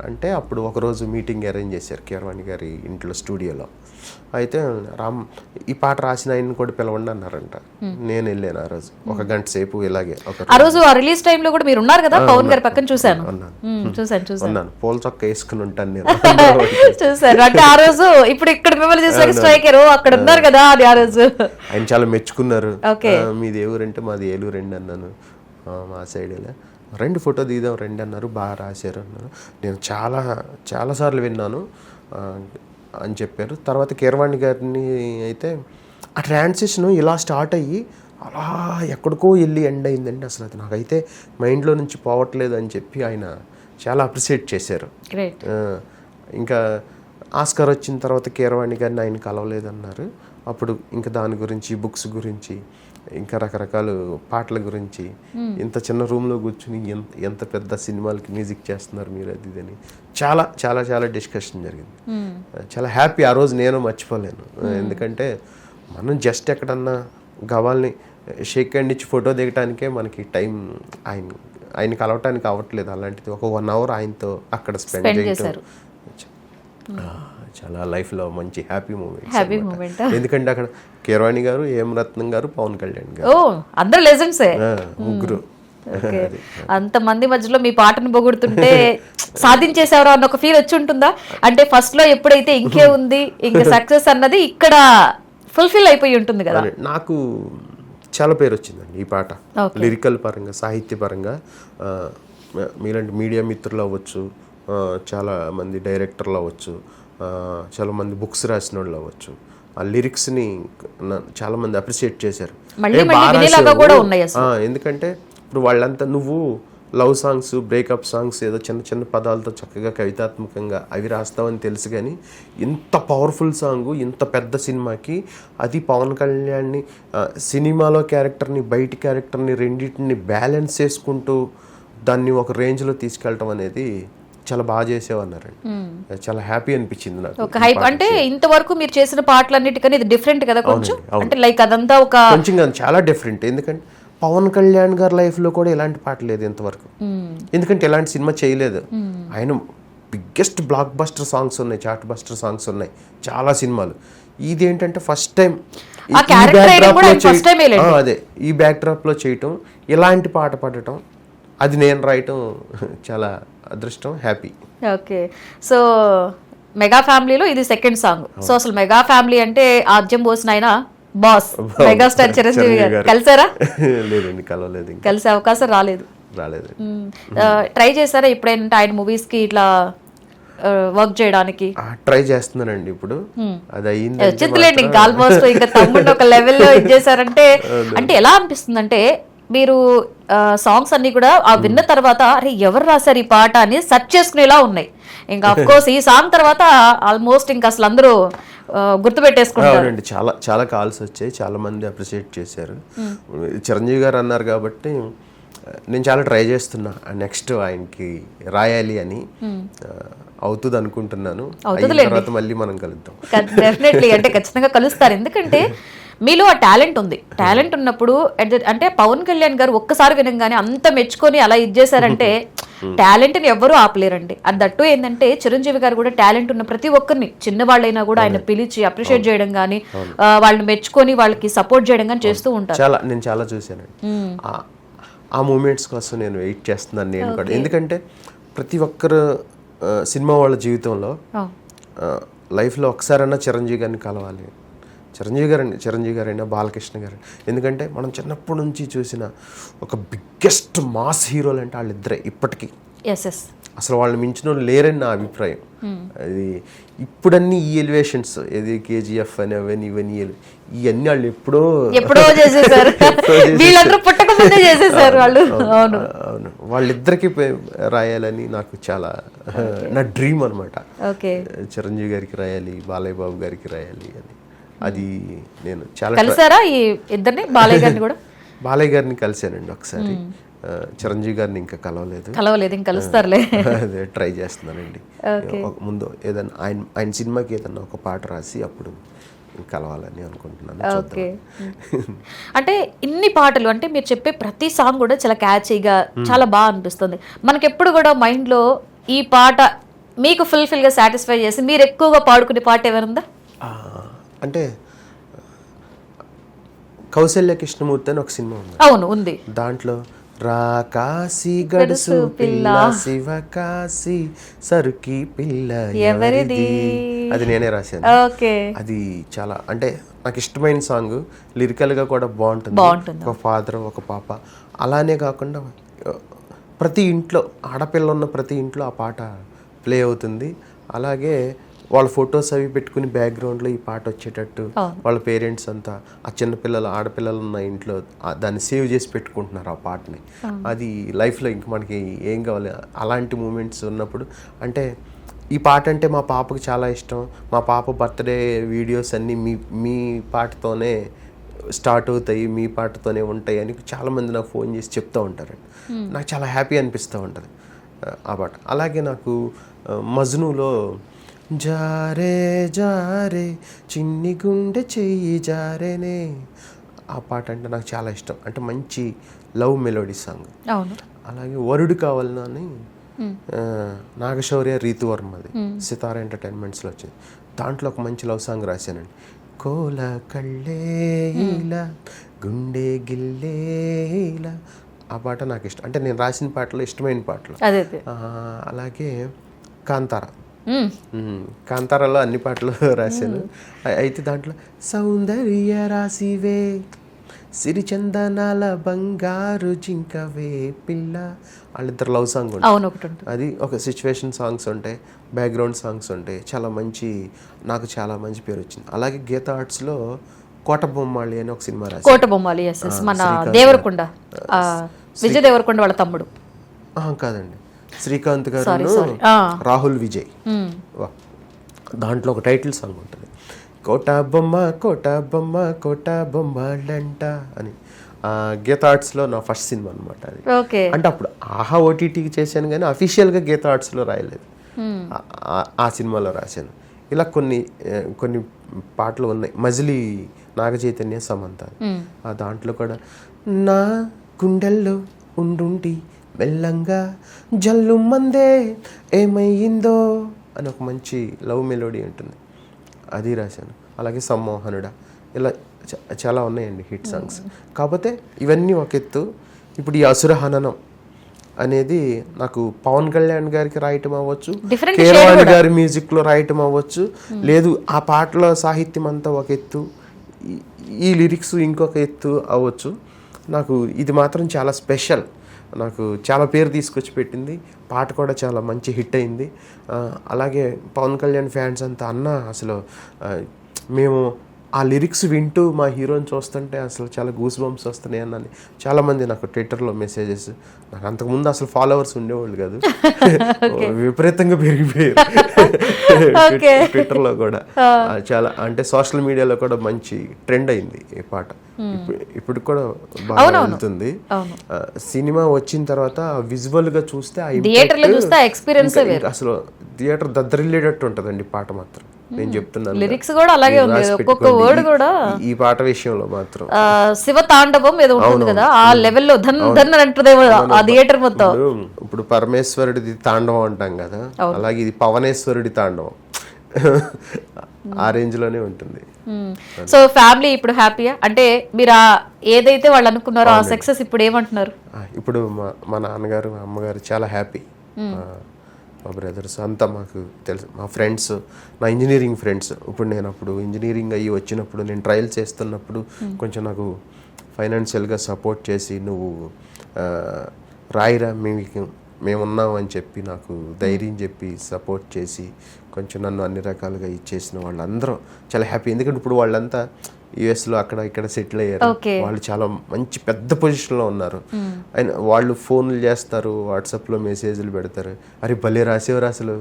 అంటే అప్పుడు ఒకరోజు మీటింగ్ అరేంజ్ చేశారు కీరవాణి గారి ఇంట్లో స్టూడియోలో. అయితే ఈ పాట రాసిన ఆయన కూడా పిలవండి అన్నారంట. నేను వెళ్ళాను ఆ రోజు, ఒక గంట సేపు ఇలాగే. ఆ రోజు ఆ రిలీజ్ టైం లో కూడా మీరు ఉన్నారు కదా పవన్ గారి పక్కన? చూశాను. ఉన్నాను, పూల చొక్క వేసుకుని ఉంటాను నేను. చూసారు అంటే ఆ రోజు ఇప్పుడు ఇక్కడ మిమ్మల్ని చూసాక స్ట్రైకర్ అక్కడ ఉన్నారు కదా అది ఆ రోజు. ఆయన చాలా మెచ్చుకున్నారు. మీది ఏ ఊరంటే మాది ఏలూరు రండి అన్నాను. మా సైడ్ రెండు ఫోటో దిగుదాం రండి అన్నారు. బాగా రాశారు అన్నారు. నేను చాలాసార్లు విన్నాను అని చెప్పారు. తర్వాత కీరవాణి గారిని అయితే ఆ ట్రాన్సిషన్ ఇలా స్టార్ట్ అయ్యి అలా ఎక్కడికో వెళ్ళి ఎండ్ అయిందండి. అసలు అది నాకైతే మైండ్లో నుంచి పోవట్లేదు అని చెప్పి ఆయన చాలా అప్రిషియేట్ చేశారు. ఇంకా ఆస్కార్ వచ్చిన తర్వాత కీరవాణి గారిని ఆయన కలవలేదన్నారు. అప్పుడు ఇంకా దాని గురించి, బుక్స్ గురించి, ఇంకా రకరకాల పాటల గురించి, ఇంత చిన్న రూమ్లో కూర్చుని ఎంత పెద్ద సినిమాలకి మ్యూజిక్ చేస్తున్నారు మీరు, అది ఇదని చాలా చాలా చాలా డిస్కషన్ జరిగింది. చాలా హ్యాపీ. ఆ రోజు నేను మర్చిపోలేను. ఎందుకంటే మనం జస్ట్ ఎక్కడన్నా గవాల్ని షేక్ హ్యాండ్ ఇచ్చి ఫోటో దిగటానికే మనకి టైం ఆయన కలవటానికి అవ్వట్లేదు. అలాంటిది ఒక 1 hour ఆయనతో అక్కడ స్పెండ్ చేయడం చాలా లైఫ్లో మంచి హ్యాపీ మూమెంట్. ఎందుకంటే అక్కడ కీరవాణి గారు, ఏం రత్నం గారు, పవన్ కళ్యాణ్ గారు, అందరూ లెజెండ్సే, ముగ్గురు. అంత మంది మధ్యలో మీ పాటను పొగుడుతుంటే సాధించేసేవారు అన్న ఒక ఫీల్ వచ్చి ఉంటుందా? అంటే ఫస్ట్ లో ఎప్పుడైతే ఇంకే ఉంది ఇంకా సక్సెస్ అన్నది ఇక్కడ ఫుల్ఫిల్ అయిపోయి ఉంటుంది కదా. నాకు చాలా పేరు వచ్చిందండి ఈ పాట, లిరికల్ పరంగా, సాహిత్య పరంగా. మీలాంటి మీడియా మిత్రులు అవ్వచ్చు, చాలా మంది డైరెక్టర్లు అవ్వచ్చు, చాలా మంది బుక్స్ రాసిన వాళ్ళు అవ్వచ్చు, ఆ లిరిక్స్ని చాలా మంది అప్రిషియేట్ చేశారు. ఎందుకంటే ఇప్పుడు వాళ్ళంతా నువ్వు లవ్ సాంగ్స్, బ్రేకప్ సాంగ్స్ ఏదో చిన్న చిన్న పదాలతో చక్కగా కవితాత్మకంగా అవి రాస్తావని తెలుసు, కానీ ఇంత పవర్ఫుల్ సాంగ్ ఇంత పెద్ద సినిమాకి, అది పవన్ కళ్యాణ్ని సినిమాలో క్యారెక్టర్ని, బయట క్యారెక్టర్ని రెండింటిని బ్యాలెన్స్ చేసుకుంటూ దాన్ని ఒక రేంజ్లో తీసుకెళ్ళటం అనేది చాలా బాగా చేసేవన్నారండి. చాలా హ్యాపీ అనిపించింది నాకు. ఒక హైప్ అంటే ఇంతవరకు మీరు చేసిన పాటలన్నిటికన్నా ఇది డిఫరెంట్ కదా కొంచెం, అంటే లైక్ అదంతా ఒక కొంచెం చాలా డిఫరెంట్. ఎందుకంటే పవన్ కళ్యాణ్ గారి లైఫ్లో కూడా ఇలాంటి పాట లేదు ఇంతవరకు. ఎందుకంటే ఇలాంటి సినిమా చేయలేదు ఆయన. బిగ్గెస్ట్ బ్లాక్ బస్టర్ సాంగ్స్ ఉన్నాయి, చార్ట్ బస్టర్ సాంగ్స్ ఉన్నాయి చాలా సినిమాలు. ఇదేంటంటే ఫస్ట్ టైం అదే ఈ బ్యాక్ డ్రాప్ లో చేయటం, ఇలాంటి పాట పాడటం, అది నేను రాయటం చాలా అదృష్టం, హ్యాపీ. ఓకే, సో మెగా ఫ్యామిలీలో ఇది సెకండ్ సాంగ్. సో అసలు మెగా ఫ్యామిలీ అంటే ఆద్యం పోసిన ఆయన బాస్ మెగాస్టార్ చిరంజీవి గారు కలిసారా? లేదండి, కలవలేదు. కలిసే అవకాశం రాలేదు. ట్రై చేశారా ఎప్పుడైనా ఆయన మూవీస్ కి ఇట్లా వర్క్ చేయడానికి? ట్రై చేస్తున్నానండి ఇప్పుడు. అది అయ్యింది వచ్చిందిలేండి ఇంకా ఆల్మోస్ట్. ఇంకా తమ్ముడు ఒక లెవెల్లో ఇది చేశారంటే అంటే ఎలా అనిపిస్తుంది అంటే మీరు సాంగ్స్ అన్ని కూడా ఆ విన్న తర్వాత అరే ఎవరు రాశారు ఈ పాట అని సెర్చ్ చేసుకునేలా ఉన్నాయి. ఇంకా అఫ్ కోర్స్ ఈ సాంగ్ తర్వాత ఆల్మోస్ట్ ఇంకా అసలు అందరూ గుర్తుపెట్టేసుకుంటారు. చాలా చాలా కాల్స్ వచ్చాయి, చాలా మంది అప్రిషియేట్ చేశారు. చిరంజీవి గారు అన్నారు కాబట్టి నేను చాలా ట్రై చేస్తున్నా నెక్స్ట్ ఆయనకి రాయాలి అని. అవుతుంది అనుకుంటున్నాను. అవుతుందిలేండి. అయిన తర్వాత మళ్ళీ మనం కలుద్దాం. డెఫినెట్లీ అంటే ఖచ్చితంగా కలుస్తారు. ఎందుకంటే మీలో ఆ టాలెంట్ ఉంది. టాలెంట్ ఉన్నప్పుడు అంటే పవన్ కళ్యాణ్ గారు ఒక్కసారి వినంగానే అంత మెచ్చుకొని అలా ఇచ్చేసారంటే టాలెంట్ని ఎవ్వరూ ఆపలేరండి. అది దట్టు ఏంటంటే చిరంజీవి గారు కూడా టాలెంట్ ఉన్న ప్రతి ఒక్కరిని చిన్నవాళ్ళైనా కూడా ఆయన పిలిచి అప్రిషియేట్ చేయడం కానీ వాళ్ళని మెచ్చుకొని వాళ్ళకి సపోర్ట్ చేయడం కానీ చేస్తూ ఉంటారు. నేను చాలా చూశానండి. ఆ మూమెంట్స్ కోసం నేను వెయిట్ చేస్తున్నాను నేను కూడా. ఎందుకంటే ప్రతి ఒక్కరు సినిమా వాళ్ళ జీవితంలో లైఫ్లో ఒకసారైనా చిరంజీవి గారిని కలవాలి. చిరంజీవి గారైనా బాలకృష్ణ గారు. ఎందుకంటే మనం చిన్నప్పటి నుంచి చూసిన ఒక బిగ్గెస్ట్ మాస్ హీరోలు అంటే వాళ్ళిద్దరే ఇప్పటికీ. అసలు వాళ్ళని మించిన లేరని నా అభిప్రాయం. అది ఇప్పుడన్నీ ఈ ఎలివేషన్స్ ఏది కేజీఎఫ్ అని అవన్నీ ఇవన్నీ వాళ్ళు ఎప్పుడో చేసేసారు. అవును, వాళ్ళిద్దరికి రాయాలని నాకు చాలా నా డ్రీమ్ అనమాట. చిరంజీవి గారికి రాయాలి, బాలయ్య బాబు గారికి రాయాలి అని. అది నేను చాలా కలిసారా ఈ ఇద్దరిని? బాలయ్య గారిని కలిశానండి ఒకసారి. చిరంజీవి గారిని ఇంకా కలవలేదు, ఇంకా కలుస్తారులే. అదే ట్రై చేస్తున్నానండి. ముందు ఏదైనా ఆయన సినిమాకి ఏదన్నా ఒక పాట రాసి అప్పుడు కలవాలని అనుకుంటున్నాను. అంటే ఇన్ని పాటలు అంటే మీరు చెప్పే ప్రతి సాంగ్ కూడా చాలా క్యాచీగా చాలా బాగా అనిపిస్తుంది. మనకి ఎప్పుడు కూడా మైండ్లో ఈ పాట మీకు ఫుల్ఫిల్గా సాటిస్ఫై చేసి మీరు ఎక్కువగా పాడుకునే పాట ఏమైనా అంటే కౌశల్య కృష్ణమూర్తి అని ఒక సినిమా ఉంది. అవును, ఉంది. దాంట్లో రాకాసి గడుసు పిల్ల శివకాశి సరుకి పిల్ల ఎవరిది, అది నేనే రాశాను. అది చాలా అంటే నాకు ఇష్టమైన సాంగ్. లిరికల్గా కూడా బాగుంటుంది. ఒక ఫాదర్ ఒక పాప అలానే కాకుండా ప్రతి ఇంట్లో ఆడపిల్ల ఉన్న ప్రతి ఇంట్లో ఆ పాట ప్లే అవుతుంది. అలాగే వాళ్ళ ఫొటోస్ అవి పెట్టుకుని బ్యాక్గ్రౌండ్లో ఈ పాట వచ్చేటట్టు వాళ్ళ పేరెంట్స్ అంతా ఆ చిన్నపిల్లలు ఆడపిల్లలు ఉన్న ఇంట్లో దాన్ని సేవ్ చేసి పెట్టుకుంటున్నారు ఆ పాటని. అది లైఫ్లో ఇంక మనకి ఏం కావాలి అలాంటి మూమెంట్స్ ఉన్నప్పుడు. అంటే ఈ పాట అంటే మా పాపకు చాలా ఇష్టం. మా పాప బర్త్డే వీడియోస్ అన్నీ మీ పాటతోనే స్టార్ట్ అవుతాయి, మీ పాటతోనే ఉంటాయి అని చాలామంది నాకు ఫోన్ చేసి చెప్తూ ఉంటారండి. నాకు చాలా హ్యాపీ అనిపిస్తూ ఉంటుంది ఆ పాట. అలాగే నాకు మజ్నులో జారే జారే చిన్ని గుండె చెయ్యి జారేనే ఆ పాట అంటే నాకు చాలా ఇష్టం. అంటే మంచి లవ్ మెలోడీ సాంగ్. అలాగే వరుడు కావాలన్నా అని నాగశౌర్య రీతువర్మది సితారా ఎంటర్టైన్మెంట్స్లో వచ్చింది. దాంట్లో ఒక మంచి లవ్ సాంగ్ రాశానండి. కోల కళ్ళేలా గుండె గిల్లేలా ఆ పాట నాకు ఇష్టం. అంటే నేను రాసిన పాటలో ఇష్టమైన పాటలు. అలాగే కాంతారాలో అన్ని పాటలు రాశాను. అయితే దాంట్లో సౌందర్య రాసివే సిరిచందనాల బంగారు జింకవే పిల్ల వాళ్ళిద్దరు లవ్ సాంగ్ ఉంటుంది. అది ఒక సిచ్యువేషన్ సాంగ్స్ ఉంటాయి, బ్యాక్గ్రౌండ్ సాంగ్స్ ఉంటాయి. చాలా మంచి నాకు చాలా మంచి పేరు వచ్చింది. అలాగే గీత ఆర్ట్స్లో కోట బొమ్మాళి అని ఒక సినిమా రాశాను. కోట బొమ్మాళి మన దేవరకొండ, విజయ్ దేవరకొండ వాళ్ళ తమ్ముడు కాదండి, శ్రీకాంత్ గారు, రాహుల్ విజయ్. దాంట్లో ఒక టైటిల్ సాంగ్ ఉంటుంది, కోట బొమ్మ కోట బొమ్మ కోట బొమ్మలంట అని. గీత ఆర్ట్స్లో నా ఫస్ట్ సినిమా అనమాట అది. అంటే అప్పుడు ఆహా ఓటీటీకి చేశాను కానీ అఫీషియల్గా గీత ఆర్ట్స్లో రాయలేదు, ఆ సినిమాలో రాశాను. ఇలా కొన్ని పాటలు ఉన్నాయి. మజిలీ నాగ చైతన్య సమంత. దాంట్లో కూడా నా గుండెల్లో ఉండుంటి మెల్లంగా జల్లు మందే ఏమయ్యిందో అని ఒక మంచి లవ్ మెలోడీ ఉంటుంది, అది రాశాను. అలాగే సమ్మోహనుడా, ఇలా చాలా ఉన్నాయండి హిట్ సాంగ్స్. కాకపోతే ఇవన్నీ ఒక ఎత్తు. ఇప్పుడు ఈ అసురహననం అనేది నాకు పవన్ కళ్యాణ్ గారికి రాయటం అవ్వచ్చు, కీరవాణి గారి మ్యూజిక్లో రాయటం అవ్వచ్చు, లేదు ఆ పాటలో సాహిత్యం అంతా ఒక ఎత్తు, ఈ లిరిక్స్ ఇంకొక ఎత్తు అవ్వచ్చు. నాకు ఇది మాత్రం చాలా స్పెషల్. నాకు చాలా పేరు తీసుకొచ్చి పెట్టింది. పాట కూడా చాలా మంచి హిట్ అయింది. అలాగే పవన్ కళ్యాణ్ ఫ్యాన్స్ అంతా అన్న అసలు మేము ఆ లిరిక్స్ వింటూ మా హీరోని చూస్తుంటే అసలు చాలా గూస్ బంప్స్ వస్తున్నాయి అన్నది చాలామంది నాకు ట్విట్టర్లో మెసేజెస్. నాకు అంతకుముందు అసలు ఫాలోవర్స్ ఉండేవాళ్ళు కాదు, విపరీతంగా పెరిగిపోయారు. ఓకే. ట్విట్టర్లో కూడా చాలా అంటే సోషల్ మీడియాలో కూడా మంచి ట్రెండ్ అయింది ఈ పాట. ఇప్పుడు కూడా బాగా వెళ్తుంది. సినిమా వచ్చిన తర్వాత విజువల్ గా చూస్తే థియేటర్లో చూస్తే ఎక్స్పీరియన్స్ అసలు థియేటర్ దద్దరిల్లేటట్టు ఉంటదండి పాట మాత్రం. నేను చెప్తున్నాను, లిరిక్స్ కూడా అలాగే ఉంది, ఒక్కొక్క వర్డ్ కూడా. ఈ పాట విషయంలో మాత్రం శివ తాండవం ఏదో ఉంటుంది కదా, ఆ లెవెల్లో ధన్ ధన్ అంటదేమో ఆ థియేటర్ మొత్తం. ఇప్పుడు పరమేశ్వరుడిది తాండవం అంటాం కదా, అలాగే ఇది పవనేశ్వరుడి తాండవం ఆ రేంజ్ లోనే ఉంటుంది. సో ఫ్యామిలీ ఇప్పుడు హ్యాపీయా? అంటే మీరు ఏదైతే వాళ్ళు అనుకున్నారో ఆ సక్సెస్ ఇప్పుడు ఏమంటున్నారు? ఇప్పుడు మా నాన్నగారు మా అమ్మగారు చాలా హ్యాపీ. మా బ్రదర్స్ అంతా మాకు తెలుసు, మా ఫ్రెండ్స్, నా ఇంజనీరింగ్ ఫ్రెండ్స్. ఇప్పుడు నేను అప్పుడు ఇంజనీరింగ్ అయ్యి వచ్చినప్పుడు నేను ట్రయల్ చేస్తున్నప్పుడు కొంచెం నాకు ఫైనాన్షియల్గా సపోర్ట్ చేసి, నువ్వు రాయిరా మేమున్నాం అని చెప్పి నాకు ధైర్యం చెప్పి సపోర్ట్ చేసి కొంచెం నన్ను అన్ని రకాలుగా ఇచ్చేసిన వాళ్ళందరూ చాలా హ్యాపీ. ఎందుకంటే ఇప్పుడు వాళ్ళంతా యుఎస్లో అక్కడ ఇక్కడ సెటిల్ అయ్యారు. వాళ్ళు చాలా మంచి పెద్ద పొజిషన్లో ఉన్నారు. అండ్ వాళ్ళు ఫోన్లు చేస్తారు, వాట్సాప్లో మెసేజ్లు పెడతారు, అరే భలే రాసేవారు, అసలు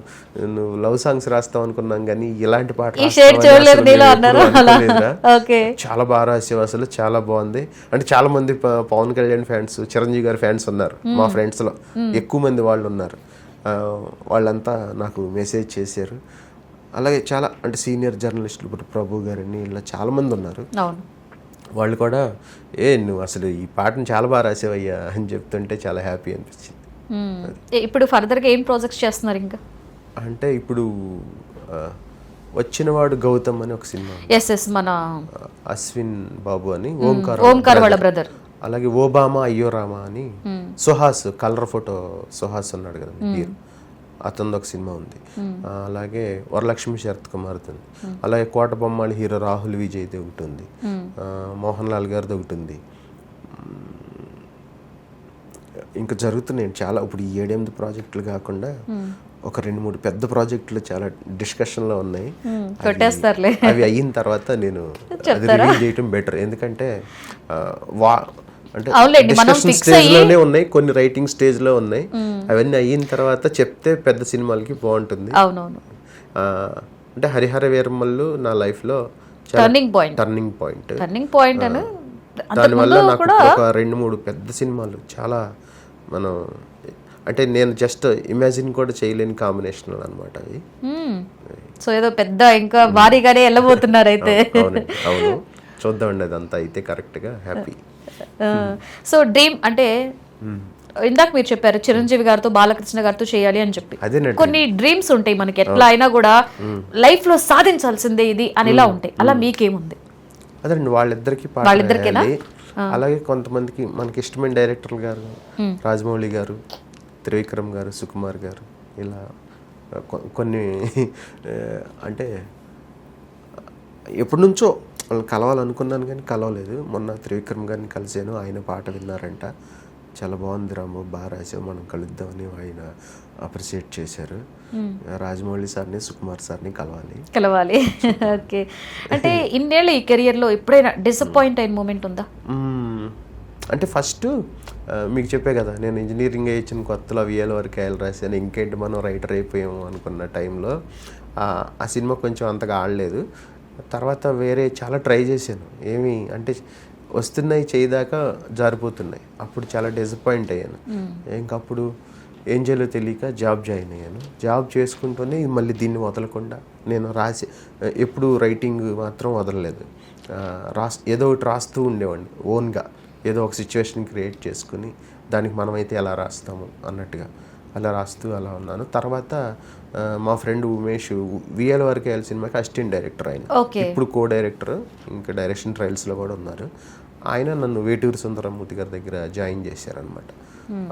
నువ్వు లవ్ సాంగ్స్ రాస్తావు అనుకున్నాం కానీ ఇలాంటి పాట చాలా బాగా రాసేవు, అసలు చాలా బాగుంది. అంటే చాలా మంది పవన్ కళ్యాణ్ ఫ్యాన్స్, చిరంజీవి గారి ఫ్యాన్స్ ఉన్నారు మా ఫ్రెండ్స్లో, ఎక్కువ మంది వాళ్ళు ఉన్నారు. వాళ్ళంతా నాకు మెసేజ్ చేశారు. అలాగే చాలా అంటే సీనియర్ జర్నలిస్టులు, ఇప్పుడు ప్రభు గారని ఇలా చాలామంది ఉన్నారు. వాళ్ళు కూడా నువ్వు అసలు ఈ పాటను చాలా బాగా రాసేవయ్యా అని చెప్తుంటే చాలా హ్యాపీ అనిపించింది. ఇప్పుడు ఫర్దర్గా ఏం ప్రాజెక్ట్స్ చేస్తున్నారు ఇంకా? అంటే ఇప్పుడు వచ్చినవాడు గౌతమ్ అని ఒక సినిమా, మన అశ్విన్ బాబు అని, ఓంకార్ వాళ్ళ బ్రదర్. అలాగే ఓబామా అయ్యో రామా అని సుహాస్, కలర్ ఫోటో సుహాస్ ఉన్నాడు కదా హీరో, అతనిది ఒక సినిమా ఉంది. అలాగే వరలక్ష్మి శరత్ కుమార్ది, అలాగే కోట బొమ్మాళి హీరో రాహుల్ విజయ్ది ఒకటి ఉంది, మోహన్ లాల్ గారిది ఒకటి ఉంది. ఇంకా జరుగుతున్నాయి చాలా. ఇప్పుడు ఈ 7-8 ప్రాజెక్టులు కాకుండా ఒక 2-3 పెద్ద ప్రాజెక్టులు చాలా డిస్కషన్లో ఉన్నాయి. అవి అయిన తర్వాత నేను అది రిలీజ్ చేయటం బెటర్. ఎందుకంటే అంటే డిస్కషన్ స్టేజ్ లోనే ఉన్నాయి, కొన్ని రైటింగ్ స్టేజ్ లో ఉన్నాయి. అవన్నీ అయిన తర్వాత చెప్తే పెద్ద సినిమాలకి బాగుంటుంది. అంటే హరిహర వీరమల్లు నా లైఫ్ లో టర్నింగ్ పాయింట్. దానివల్ల నాకు ఒక 2-3 పెద్ద సినిమాలు చాలా మనం అంటే నేను జస్ట్ ఇమాజిన్ కూడా చేయలేని కాంబినేషన్ అనమాట అవి. సో ఏదో పెద్ద ఇంకా భారీగానే వెళ్ళబోతున్నారు అయితే. అవును, చూద్దామండి అదంతా అయితే కరెక్ట్ గా. హ్యాపీ. సో డ్రీమ్ అంటే ఇందాక మీరు చెప్పారు చిరంజీవి గారితో, బాలకృష్ణ గారితో చేయాలి అని చెప్పి. కొన్ని డ్రీమ్స్ ఉంటాయి మనకి, ఎట్లా అయినా కూడా లైఫ్ లో సాధించాల్సిందే ఇది అని ఇలా ఉంటాయి. అలా మీకేముంది? అదండి వాళ్ళిద్దరికేనా? అలాగే కొంతమందికి మనకి ఇష్టమైన డైరెక్టర్లు గారు, రాజమౌళి గారు, త్రివిక్రమ్ గారు, సుకుమార్ గారు, ఇలా కొన్ని అంటే ఎప్పటి నుంచో వాళ్ళని కలవాలనుకున్నాను కానీ కలవలేదు. మొన్న త్రివిక్రమ్ గారిని కలిసాను, ఆయన పాట విన్నారంట, చాలా బాగుంది రాము, బాగా రాసావు, మనం కలుద్దామని ఆయన అప్రిషియేట్ చేశారు. రాజమౌళి సార్ని, సుకుమార్ సార్ని కలవాలి. ఓకే. అంటే ఇన్నేళ్ళు ఈ కెరియర్లో ఎప్పుడైనా డిసప్పాయింట్ అయిన మూమెంట్ ఉందా? అంటే ఫస్ట్ మీకు చెప్పే కదా, నేను ఇంజనీరింగ్ ఇచ్చిన కొత్తలో విఏల వరకు ఏళ్ళు రాశాను, ఇంకేంటి మనం రైటర్ అయిపోయాము అనుకున్న టైంలో ఆ సినిమా కొంచెం అంతగా ఆడలేదు. తర్వాత వేరే చాలా ట్రై చేశాను, ఏమి అంటే వస్తున్నాయి చేయదాకా జారిపోతున్నాయి. అప్పుడు చాలా డిసప్పాయింట్ అయ్యాను. ఇంకప్పుడు ఏం చేయాలో తెలియక జాబ్ జాయిన్ అయ్యాను. జాబ్ చేసుకుంటూనే మళ్ళీ దీన్ని వదలకుండా నేను ఎప్పుడు రైటింగ్ మాత్రం వదలలేదు. ఏదో ఒకటి రాస్తూ ఉండేవాడిని ఓన్గా, ఏదో ఒక సిచ్యువేషన్ క్రియేట్ చేసుకుని దానికి మనమైతే ఎలా రాస్తాము అన్నట్టుగా అలా రాస్తూ అలా ఉన్నాను. తర్వాత మా ఫ్రెండ్ ఉమేష్ విఎల్ వరకు వెళ్ళి సినిమాకి అసిస్టెంట్ డైరెక్టర్, ఆయన ఇప్పుడు కో డైరెక్టర్, ఇంకా డైరెక్షన్ ట్రయల్స్లో కూడా ఉన్నారు. ఆయన నన్ను వేటూరి సుందరమూర్తి గారి దగ్గర జాయిన్ చేశారనమాట.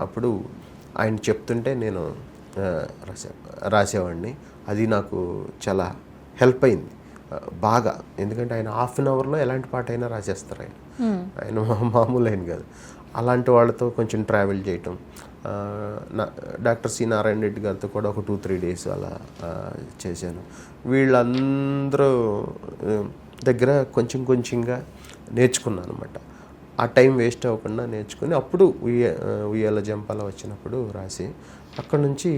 అప్పుడు ఆయన చెప్తుంటే నేను రాసేవాడిని. అది నాకు చాలా హెల్ప్ అయింది బాగా. ఎందుకంటే ఆయన హాఫ్ అన్ అవర్లో ఎలాంటి పాట అయినా రాసేస్తారు. ఆయన మామూలు ఆయన కాదు. అలాంటి వాళ్ళతో కొంచెం ట్రావెల్ చేయటం, డాక్టర్ సి నారాయణ రెడ్డి గారితో కూడా ఒక 2-3 డేస్ అలా చేశాను. వీళ్ళందరూ దగ్గర కొంచెంగా నేర్చుకున్నాను అనమాట. ఆ టైం వేస్ట్ అవ్వకుండా నేర్చుకుని అప్పుడు ఉయ్యాల జంపాల వచ్చినప్పుడు రాసి, అక్కడ నుంచి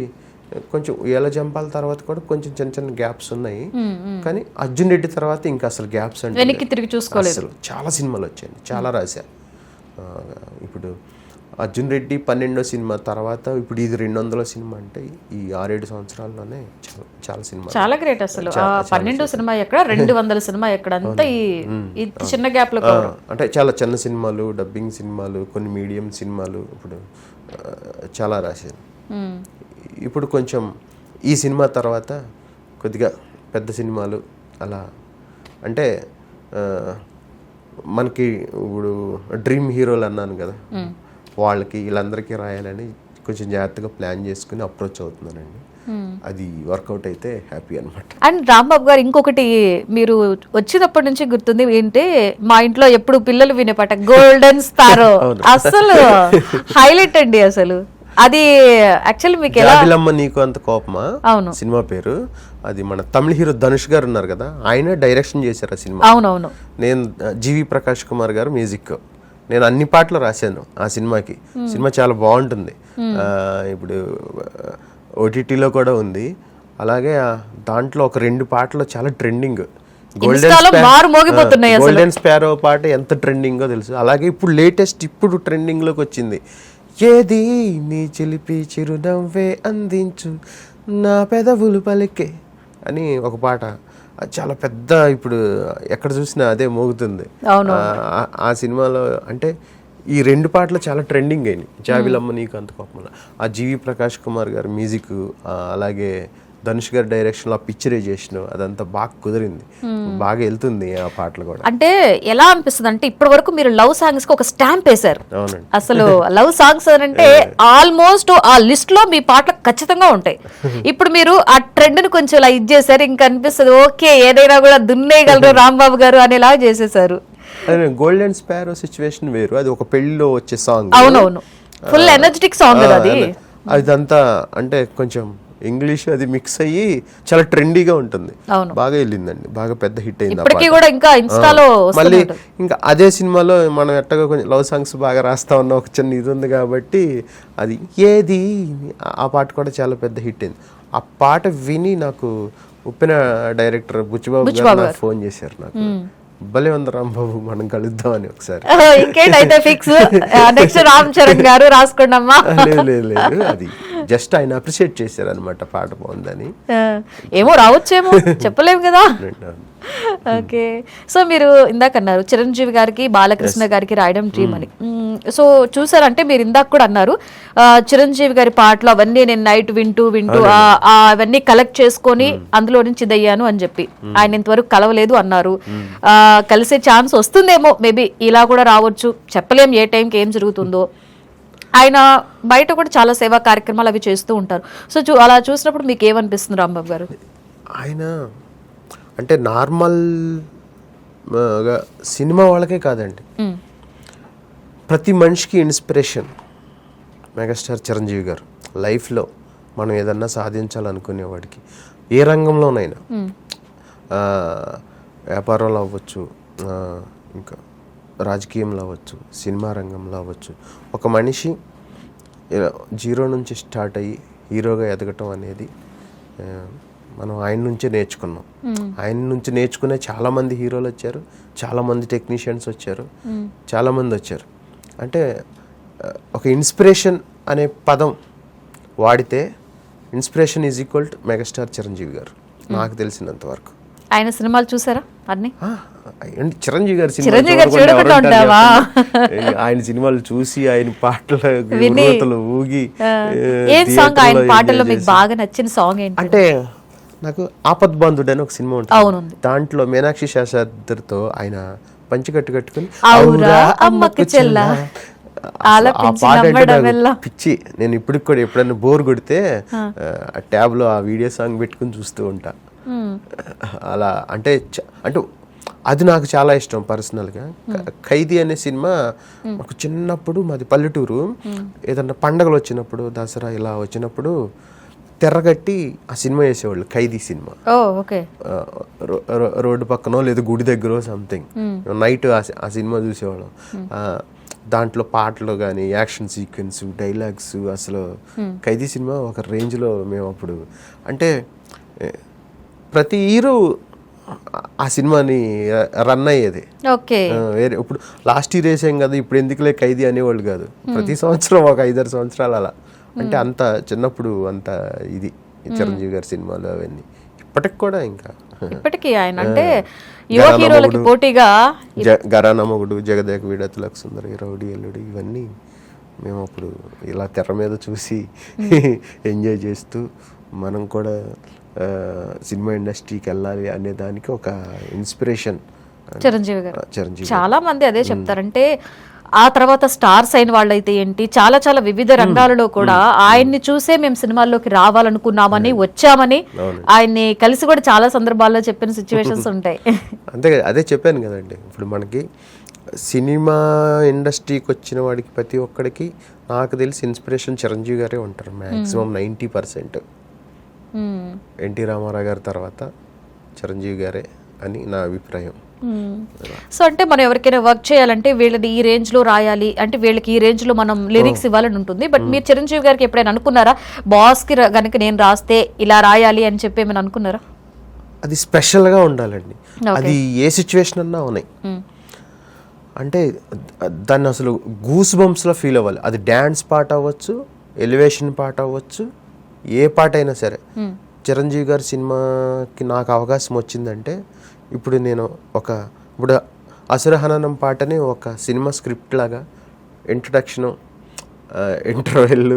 కొంచెం ఉయ్యాల జంపాల తర్వాత కూడా కొంచెం చిన్న చిన్న గ్యాప్స్ ఉన్నాయి, కానీ అర్జున్ రెడ్డి తర్వాత ఇంకా అసలు గ్యాప్స్ అంటే వెనక్కి తిరిగి చూసుకోలేదు. అసలు చాలా సినిమాలు వచ్చాయండి, చాలా రాశా. ఇప్పుడు అర్జున్ రెడ్డి 12వ సినిమా తర్వాత ఇప్పుడు ఇది 200వ సినిమా అంటే ఈ 6-7 సంవత్సరాల్లోనే చాలా సినిమా. చాలా గ్రేట్ అసలు. 12 సినిమా ఎక్కడ, 200 సినిమా ఎక్కడ, అంతా ఈ చిన్న గ్యాప్ లో అంటే చాలా చిన్న సినిమాలు, డబ్బింగ్ సినిమాలు, కొన్ని మీడియం సినిమాలు ఇప్పుడు చాలా రాశాను. ఇప్పుడు కొంచెం ఈ సినిమా తర్వాత కొద్దిగా పెద్ద సినిమాలు అలా, అంటే మనకి ఇప్పుడు డ్రీమ్ హీరోలు అన్నాను కదా, వాళ్ళకి వీళ్ళందరికీ రాయాలని కొంచెం జాగ్రత్తగా ప్లాన్ చేసుకుని అప్రోచ్ అవుతున్నానండి. అది వర్కౌట్ అయితే హ్యాపీ అనమాట. అండ్ రాంబాబు గారు ఇంకొకటి మీరు వచ్చినప్పటి నుంచి గుర్తుంది ఏంటి, మా ఇంట్లో ఎప్పుడు పిల్లలు వినే పాట గోల్డెన్ స్పారో, అసలు హైలైట్ అండి అసలు. అది యాక్చువల్లీ మీకు ఎలా జాబిలమ్మ నీకు అంత కోపమా అవును సినిమా పేరు. అది మన తమిళ హీరో ధనుష్ గారు ఉన్నారు కదా, ఆయన డైరెక్షన్ చేశారు ఆ సినిమా. అవునవును. నేను జీవి ప్రకాష్ కుమార్ గారు మ్యూజిక్, నేను అన్ని పాటలు రాశాను ఆ సినిమాకి. సినిమా చాలా బాగుంటుంది, ఇప్పుడు ఓటీటీలో కూడా ఉంది. అలాగే దాంట్లో ఒక 2 పాటలు చాలా ట్రెండింగ్. గోల్డెన్ స్పారో పాట ఎంత ట్రెండింగో తెలుసు. అలాగే ఇప్పుడు లేటెస్ట్ ఇప్పుడు ట్రెండింగ్లోకి వచ్చింది, ఏది నీ చిలిపి చిరునవ్వే అందించు నా పెదవులు పలికే అని ఒక పాట. అది చాలా పెద్ద, ఇప్పుడు ఎక్కడ చూసినా అదే మోగుతుంది ఆ సినిమాలో. అంటే ఈ 2 పాటలు చాలా ట్రెండింగ్ అయినాయి. జాబిలమ్మ నీకు అంత కోపంలో ఆ జీవి ప్రకాష్ కుమార్ గారు మ్యూజిక్, అలాగే ధనుష్ గారి డైరెక్షన్ లో పిక్చరైజేషన్ అదంతా బాగా కుదిరింది, బాగా వెళ్తుంది ఆ పాటలు కూడా. అంటే ఎలా అనిపిస్తుంది అంటే ఇప్పటి వరకు మీరు లవ్ సాంగ్స్ కి ఒక స్టాంప్ వేశారు. అవునండి, అసలు లవ్ సాంగ్స్ అంటే ఆల్మోస్ట్ ఆ లిస్ట్ లో మీ పాటలు ఖచ్చితంగా ఉంటాయి. ఇప్పుడు మీరు ఆ ట్రెండ్ ని కొంచెం ఇలా ఇది చేశారు, ఇంకా అనిపిస్తుంది ఓకే ఏదైనా కూడా దున్నేయగలరు రాంబాబు గారు అనేలా చేసేసారు. గోల్డెన్ స్పారో సిచ్యువేషన్ వేరు, అది ఒక పెళ్లిలో వచ్చే సాంగ్. అవునవును, ఫుల్ ఎనర్జెటిక్ సాంగ్ అది. అదంతా అంటే కొంచెం ఇంగ్లీష్ అది మిక్స్ అయ్యి చాలా ట్రెండీగా ఉంటుంది, బాగా వెళ్ళిందండి, బాగా పెద్ద హిట్ అయింది కూడా. ఇంకా ఇన్స్టాలో మళ్ళీ ఇంకా అదే సినిమాలో మనం ఎట్టగా కొంచెం లవ్ సాంగ్స్ బాగా రాస్తా ఉన్న ఒక చిన్న ఇది ఉంది కాబట్టి అది ఏది ఆ పాట కూడా చాలా పెద్ద హిట్ అయింది. ఆ పాట విని నాకు ఉప్పిన డైరెక్టర్ బుచ్చిబాబు గారు ఫోన్ చేశారు, నాకు భలే ఉంది రాంబాబు మనం కలుద్దాం అని ఒకసారి. ఇంకేంటైతే ఫిక్స్ నెక్స్ట్ రామ్ చరణ్ గారు రాసుకోండమ్మా. లేదు అది జస్ట్ ఆయన అప్రిషియేట్ చేశారు అనమాట, పాట బాగుందని. ఏమో రావచ్చేమో చెప్పలేము కదా. ఓకే, సో మీరు ఇందాక అన్నారు చిరంజీవి గారికి బాలకృష్ణ గారికి రాయడం డ్రీమ్ అని. సో చూసారంటే మీరు ఇందాక కూడా అన్నారు చిరంజీవి గారి పాటలు అవన్నీ నేను నైట్ వింటూ అవన్నీ కలెక్ట్ చేసుకొని అందులో నుంచి దయ్యాను అని చెప్పి. ఆయన ఇంతవరకు కలవలేదు అన్నారు, కలిసే ఛాన్స్ వస్తుందేమో, మేబీ ఇలా కూడా రావచ్చు, చెప్పలేం ఏ టైంకి ఏం జరుగుతుందో. ఆయన బయట కూడా చాలా సేవా కార్యక్రమాలు అవి చేస్తూ ఉంటారు. సో అలా చూసినప్పుడు మీకు ఏమనిపిస్తుంది రాంబాబు గారు? ఆయన అంటే నార్మల్ సినిమా వాళ్ళకే కాదండి, ప్రతి మనిషికి ఇన్స్పిరేషన్ మెగాస్టార్ చిరంజీవి గారు. లైఫ్లో మనం ఏదన్నా సాధించాలనుకునేవాడికి ఏ రంగంలోనైనా, వ్యాపారంలో అవ్వచ్చు, ఇంకా రాజకీయంలో అవ్వచ్చు, సినిమా రంగంలో అవ్వచ్చు, ఒక మనిషి 0 నుంచి స్టార్ట్ అయ్యి హీరోగా ఎదగటం అనేది మనం ఆయన నుంచే నేర్చుకున్నాం. ఆయన నుంచి నేర్చుకునే చాలామంది హీరోలు వచ్చారు, చాలామంది టెక్నీషియన్స్ వచ్చారు, చాలామంది వచ్చారు. అంటే ఒక ఇన్స్పిరేషన్ అనే పదం వాడితే inspiration is equal to megastar Chiranjeevi గారు నాకు తెలిసినంత వరకు. ఆయన సినిమాలు చూసారా అన్ని? చిరంజీవి గారి ఆయన సినిమాలు చూసి ఆయన పాటలు ఊగి. పాటల్లో మీకు బాగా నచ్చిన సాంగ్ ఏంటి? అంటే నాకు ఆపద్ బంధుడు అని ఒక సినిమా ఉంటుంది, దాంట్లో మీనాక్షి శాస్త్రితో ఆయన పంచికట్టు కట్టుకుని ఆ పాట అంటే పిచ్చి. నేను ఇప్పటికి కూడా ఎప్పుడైనా బోర్ కొడితే ట్యాబ్ లో ఆ వీడియో సాంగ్ పెట్టుకుని చూస్తూ ఉంటా. అలా అంటే అది నాకు చాలా ఇష్టం పర్సనల్గా. ఖైదీ అనే సినిమా మాకు చిన్నప్పుడు, మాది పల్లెటూరు, ఏదన్నా పండగలు వచ్చినప్పుడు, దసరా ఇలా వచ్చినప్పుడు తెరగట్టి ఆ సినిమా వేసేవాళ్ళు, ఖైదీ సినిమా. రోడ్డు పక్కనో లేదా గుడి దగ్గర సంథింగ్ నైట్ ఆ సినిమా చూసేవాళ్ళం. దాంట్లో పాటలు కానీ యాక్షన్ సీక్వెన్స్ డైలాగ్స్ అసలు ఖైదీ సినిమా ఒక రేంజ్లో మేము అప్పుడు అంటే ప్రతి హీరో ఆ సినిమాని రన్ అయ్యేది. ఓకే, వేరే ఇప్పుడు లాస్ట్ ఇయర్ వేసాం కదా ఇప్పుడు ఎందుకులే ఖైదీ అనేవాళ్ళు కాదు, ప్రతి సంవత్సరం ఒక 5-6 సంవత్సరాలు అలా. అంటే అంత చిన్నప్పుడు అంత ఇది చిరంజీవి గారి సినిమాలు అవన్నీ ఇప్పటికి కూడా ఇంకా ఇప్పటికీ ఆయన అంటే యువ హీరోలకి పోటీగా గరానా మొగుడు, జగదేక వీడతులకు సుందరి, రౌడీ ఎల్లుడు ఇవన్నీ మేము అప్పుడు ఇలా తెర మీద చూసి ఎంజాయ్ చేస్తూ మనం కూడా సినిమా ఇండస్ట్రీకి వెళ్ళాలి అనే దానికి ఒక ఇన్స్పిరేషన్ చిరంజీవి గారు. చిరంజీవి చాలా మంది అదే చెప్తారంటే ఆ తర్వాత స్టార్స్ అయిన వాళ్ళైతే ఏంటి చాలా చాలా వివిధ రంగాలలో కూడా ఆయన్ని చూసే మేము సినిమాల్లోకి రావాలనుకున్నామని వచ్చామని ఆయన్ని కలిసి కూడా చాలా సందర్భాల్లో చెప్పిన సిచ్యువేషన్స్ ఉంటాయి. అంతే అదే చెప్పాను కదండి, ఇప్పుడు మనకి సినిమా ఇండస్ట్రీకి వచ్చిన వాడికి ప్రతి ఒక్కడికి నాకు తెలిసి ఇన్స్పిరేషన్ చిరంజీవి గారే ఉంటారు మ్యాక్సిమం 90%. ఎన్టీ రామారావు గారి తర్వాత చిరంజీవి గారే అని నా అభిప్రాయం. సో అంటే మనం ఎవరికైనా వర్క్ చేయాలంటే వీళ్ళని ఈ రేంజ్ లో రాయాలి అంటే వీళ్ళకి ఈ రేంజ్ లో మనం లిరిక్స్ ఇవ్వాలని ఉంటుంది. బట్ మీరు చిరంజీవి గారికి ఎప్పుడైనా అనుకున్నారా బాస్ కి గనుక నేను రాస్తే ఇలా రాయాలి అని చెప్పి ఏమైనా అనుకున్నారా? అది స్పెషల్ గా ఉండాలండి, అది ఏ సిచ్యువేషన్ అన్నా ఉన్నాయి. అంటే దాన్ని అసలు గూస్ బంప్స్ లో ఫీల్ అవ్వాలి. అది డ్యాన్స్ పాట అవ్వచ్చు, ఎలివేషన్ పాట అవ్వచ్చు, ఏ పాట అయినా సరే. చిరంజీవి గారి సినిమాకి నాకు అవకాశం వచ్చిందంటే ఇప్పుడు నేను ఇప్పుడు అసురహననం పాటని ఒక సినిమా స్క్రిప్ట్ లాగా introduction, interval,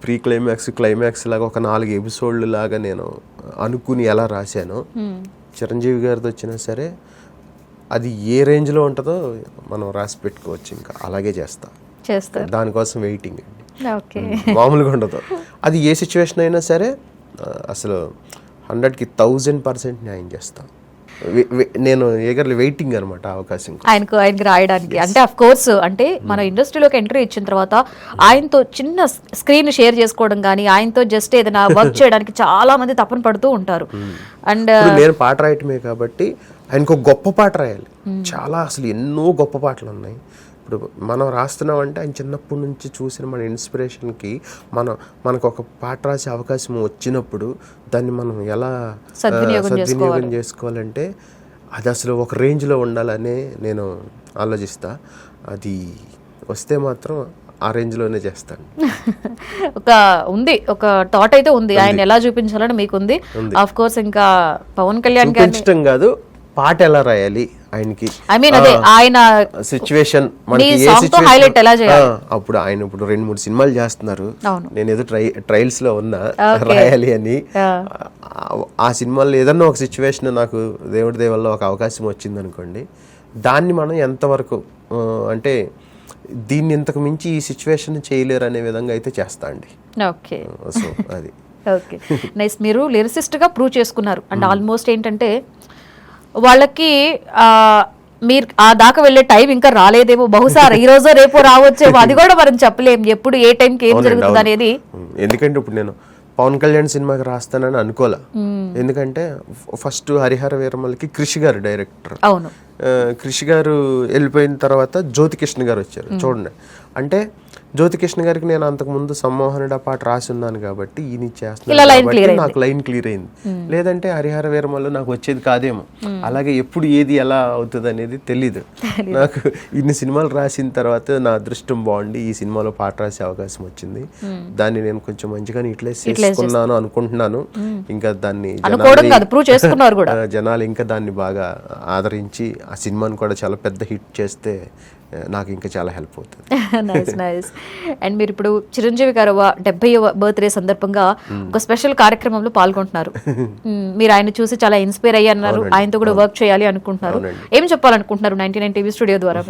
pre climax, climax లాగా ఒక 4 ఎపిసోడ్లు లాగా నేను అనుకుని ఎలా రాశానో చిరంజీవి గారిది వచ్చినా సరే అది ఏ రేంజ్లో ఉంటుందో మనం రాసి పెట్టుకోవచ్చు. ఇంకా అలాగే చేస్తారు, దానికోసం వెయిటింగ్ అండి, మామూలుగా ఉండదు. అది ఏ సిచ్యువేషన్ అయినా సరే అసలు 100కి 1000% న్యాయం చేస్తాను. నేను ఎగర్లీ వెయిటింగ్ అనమాట అవకాశం ఆయనకు రాయడానికి. అంటే అఫ్ కోర్స్ అంటే మన ఇండస్ట్రీలోకి ఎంట్రీ ఇచ్చిన తర్వాత ఆయనతో చిన్న స్క్రీన్ షేర్ చేసుకోవడం కానీ ఆయనతో జస్ట్ ఏదైనా వర్క్ చేయడానికి చాలా మంది తపన పడుతూ ఉంటారు. అండ్ నేను పాట రాయటమే కాబట్టి ఆయనకు గొప్ప పాట రాయాలి. చాలా అసలు ఎన్నో గొప్ప పాటలు ఉన్నాయి. ఇప్పుడు మనం రాస్తున్నామంటే ఆయన చిన్నప్పటి నుంచి చూసిన మన ఇన్స్పిరేషన్కి మనకు ఒక పాట రాసే అవకాశం వచ్చినప్పుడు దాన్ని మనం ఎలా సద్వినియోగం చేసుకోవాలంటే అది అసలు ఒక రేంజ్లో ఉండాలనే నేను ఆలోచిస్తా. అది వస్తే మాత్రం ఆ రేంజ్లోనే చేస్తాను. ఒక థాట్ అయితే ఉంది ఆయన ఎలా చూపించాలని మీకు ఉంది. ఆఫ్ కోర్స్ ఇంకా పవన్ కళ్యాణ్ చూపించడం కాదు, పాట ఎలా రాయాలి ఆయనకి, ఆయన సిచ్యువేషన్ అప్పుడు ఆయన ఇప్పుడు 2-3 సినిమాలు చేస్తున్నారు. నేను ఏదో ట్రయల్స్ లో ఉన్నా రాయాలి అని. ఆ సినిమాలో ఏదన్నా ఒక సిచ్యువేషన్ నాకు దేవుడి దేవల్లో ఒక అవకాశం వచ్చింది అనుకోండి, దాన్ని మనం ఎంతవరకు అంటే దీన్ని ఇంతకు మించి ఈ సిచ్యువేషన్ చేయలేరు అనే విధంగా అయితే చేస్తా అండి. ఓకే, సో అది ఓకే నైస్. మీరు లిరిసిస్ట్ గా ప్రూవ్ చేసుకున్నారు. అండ్ ఆల్మోస్ట్ ఏంటంటే వాళ్ళకి మీరు ఆ దాకా వెళ్ళే టైం ఇంకా రాలేదేమో, బహుశా ఈ రోజో రేపో రావచ్చేమో, అది కూడా మనం చెప్పలేము ఎప్పుడు ఏ టైంకి ఏం జరుగుతుంది అనేది. ఎందుకంటే ఇప్పుడు నేను పవన్ కళ్యాణ్ సినిమాకి రాస్తానని అనుకోలే. ఎందుకంటే ఫస్ట్ హరిహర వీరమలకి కృషి గారు డైరెక్టర్. అవును, కృషి గారు వెళ్ళిపోయిన తర్వాత జ్యోతికృష్ణ గారు వచ్చారు. చూడండి, అంటే జ్యోతికృష్ణ గారికి నేను అంతకుముందు సమ్మోహనుడు పాట రాసి ఉన్నాను కాబట్టి ఈయన చేస్తున్నాను, నాకు లైన్ క్లియర్ అయింది. లేదంటే హరిహర వీరమల్లో నాకు వచ్చేది కాదేమో. అలాగే ఎప్పుడు ఏది ఎలా అవుతుంది అనేది తెలీదు నాకు. ఇన్ని సినిమాలు రాసిన తర్వాత నా అదృష్టం బాగుండి ఈ సినిమాలో పాట రాసే అవకాశం వచ్చింది. దాన్ని నేను కొంచెం మంచిగా యూటిలైజ్ చేసుకున్నాను అనుకుంటున్నాను. ఇంకా దాన్ని జనాలు ఇంకా దాన్ని బాగా ఆదరించి ఆ సినిమాని కూడా చాలా పెద్ద హిట్ చేస్తే నాకు ఇంకా చాలా హెల్ప్ అవుతుంది. Nice nice. అండ్ మీరు ఇప్పుడు చిరంజీవి గారు 70వ బర్త్డే సందర్భంగా ఒక స్పెషల్ కార్యక్రమంలో పాల్గొంటున్నారు. మీరు ఆయన చూసి చాలా ఇన్స్పైర్ అయ్యారు, ఆయనతో కూడా వర్క్ చేయాలి అనుకుంటున్నారు. ఏం చెప్పాలనుకుంటున్నారు 99 టీవీ స్టూడియో ద్వారా?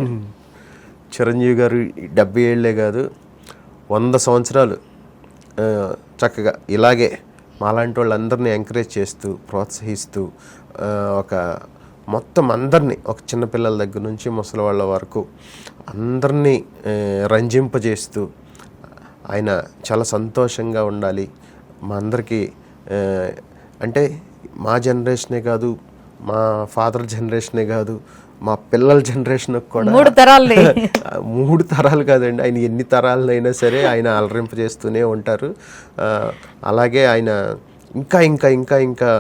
చిరంజీవి గారు 70 ఏళ్లే కాదు 100 సంవత్సరాలు చక్కగా ఇలాగే మాలాంటి వాళ్ళందరినీ ఎంకరేజ్ చేస్తూ ప్రోత్సహిస్తూ ఒక మొత్తం అందరినీ, ఒక చిన్నపిల్లల దగ్గర నుంచి ముసలి వాళ్ళ వరకు అందరినీ రంజింపజేస్తూ ఆయన చాలా సంతోషంగా ఉండాలి. మా అందరికీ అంటే మా జనరేషనే కాదు, మా ఫాదర్ జనరేషనే కాదు, మా పిల్లల జనరేషన్ కూడా 3 తరాల్ని 3 తరాలు కాదండి, ఆయన ఎన్ని తరాలైనా సరే ఆయన అలరింప చేస్తూనే ఉంటారు. అలాగే ఆయన ఇంకా ఇంకా ఇంకా ఇంకా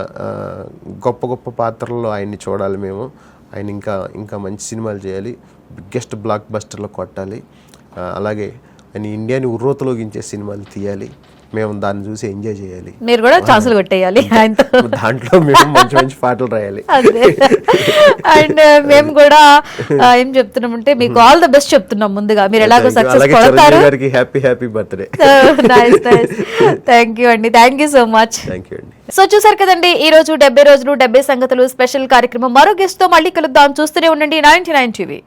గొప్ప గొప్ప పాత్రల్లో ఆయన్ని చూడాలి మేము. ఆయన ఇంకా ఇంకా మంచి సినిమాలు చేయాలి, బిగ్గెస్ట్ బ్లాక్ బస్టర్లో కొట్టాలి. అలాగే ఆయన ఇండియాని ఉర్రోతలోగించే సినిమాలు తీయాలి, మేము దాన్ని చూసి ఎంజాయ్ చేయాలి. మీరు కూడా ఛాన్సులు కొట్టేయాలి ఆయనతో, దాంట్లో మేము మంచి మంచి పాటలు రాయాలి. అదే. అండ్ మేము కూడా ఏం చెప్తున్నామంటే మీకు ఆల్ ద బెస్ట్ చెప్తున్నాం ముందుగా. మీరు ఎలాగో సక్సెస్ అలాగే కొడతారు. చిరంజీవి గారికి happy birthday. Nice nice. Thank you అండి, thank you so much. Thank you అండి. సో చూసారు కదండి, ఈ రోజు 70 రోజులు 70 సంగతులు స్పెషల్ కార్యక్రమం. మరో గెస్ట్ తో మళ్ళీ కలుద్దాం. చూస్తూనే ఉండండి 99 టీవీ.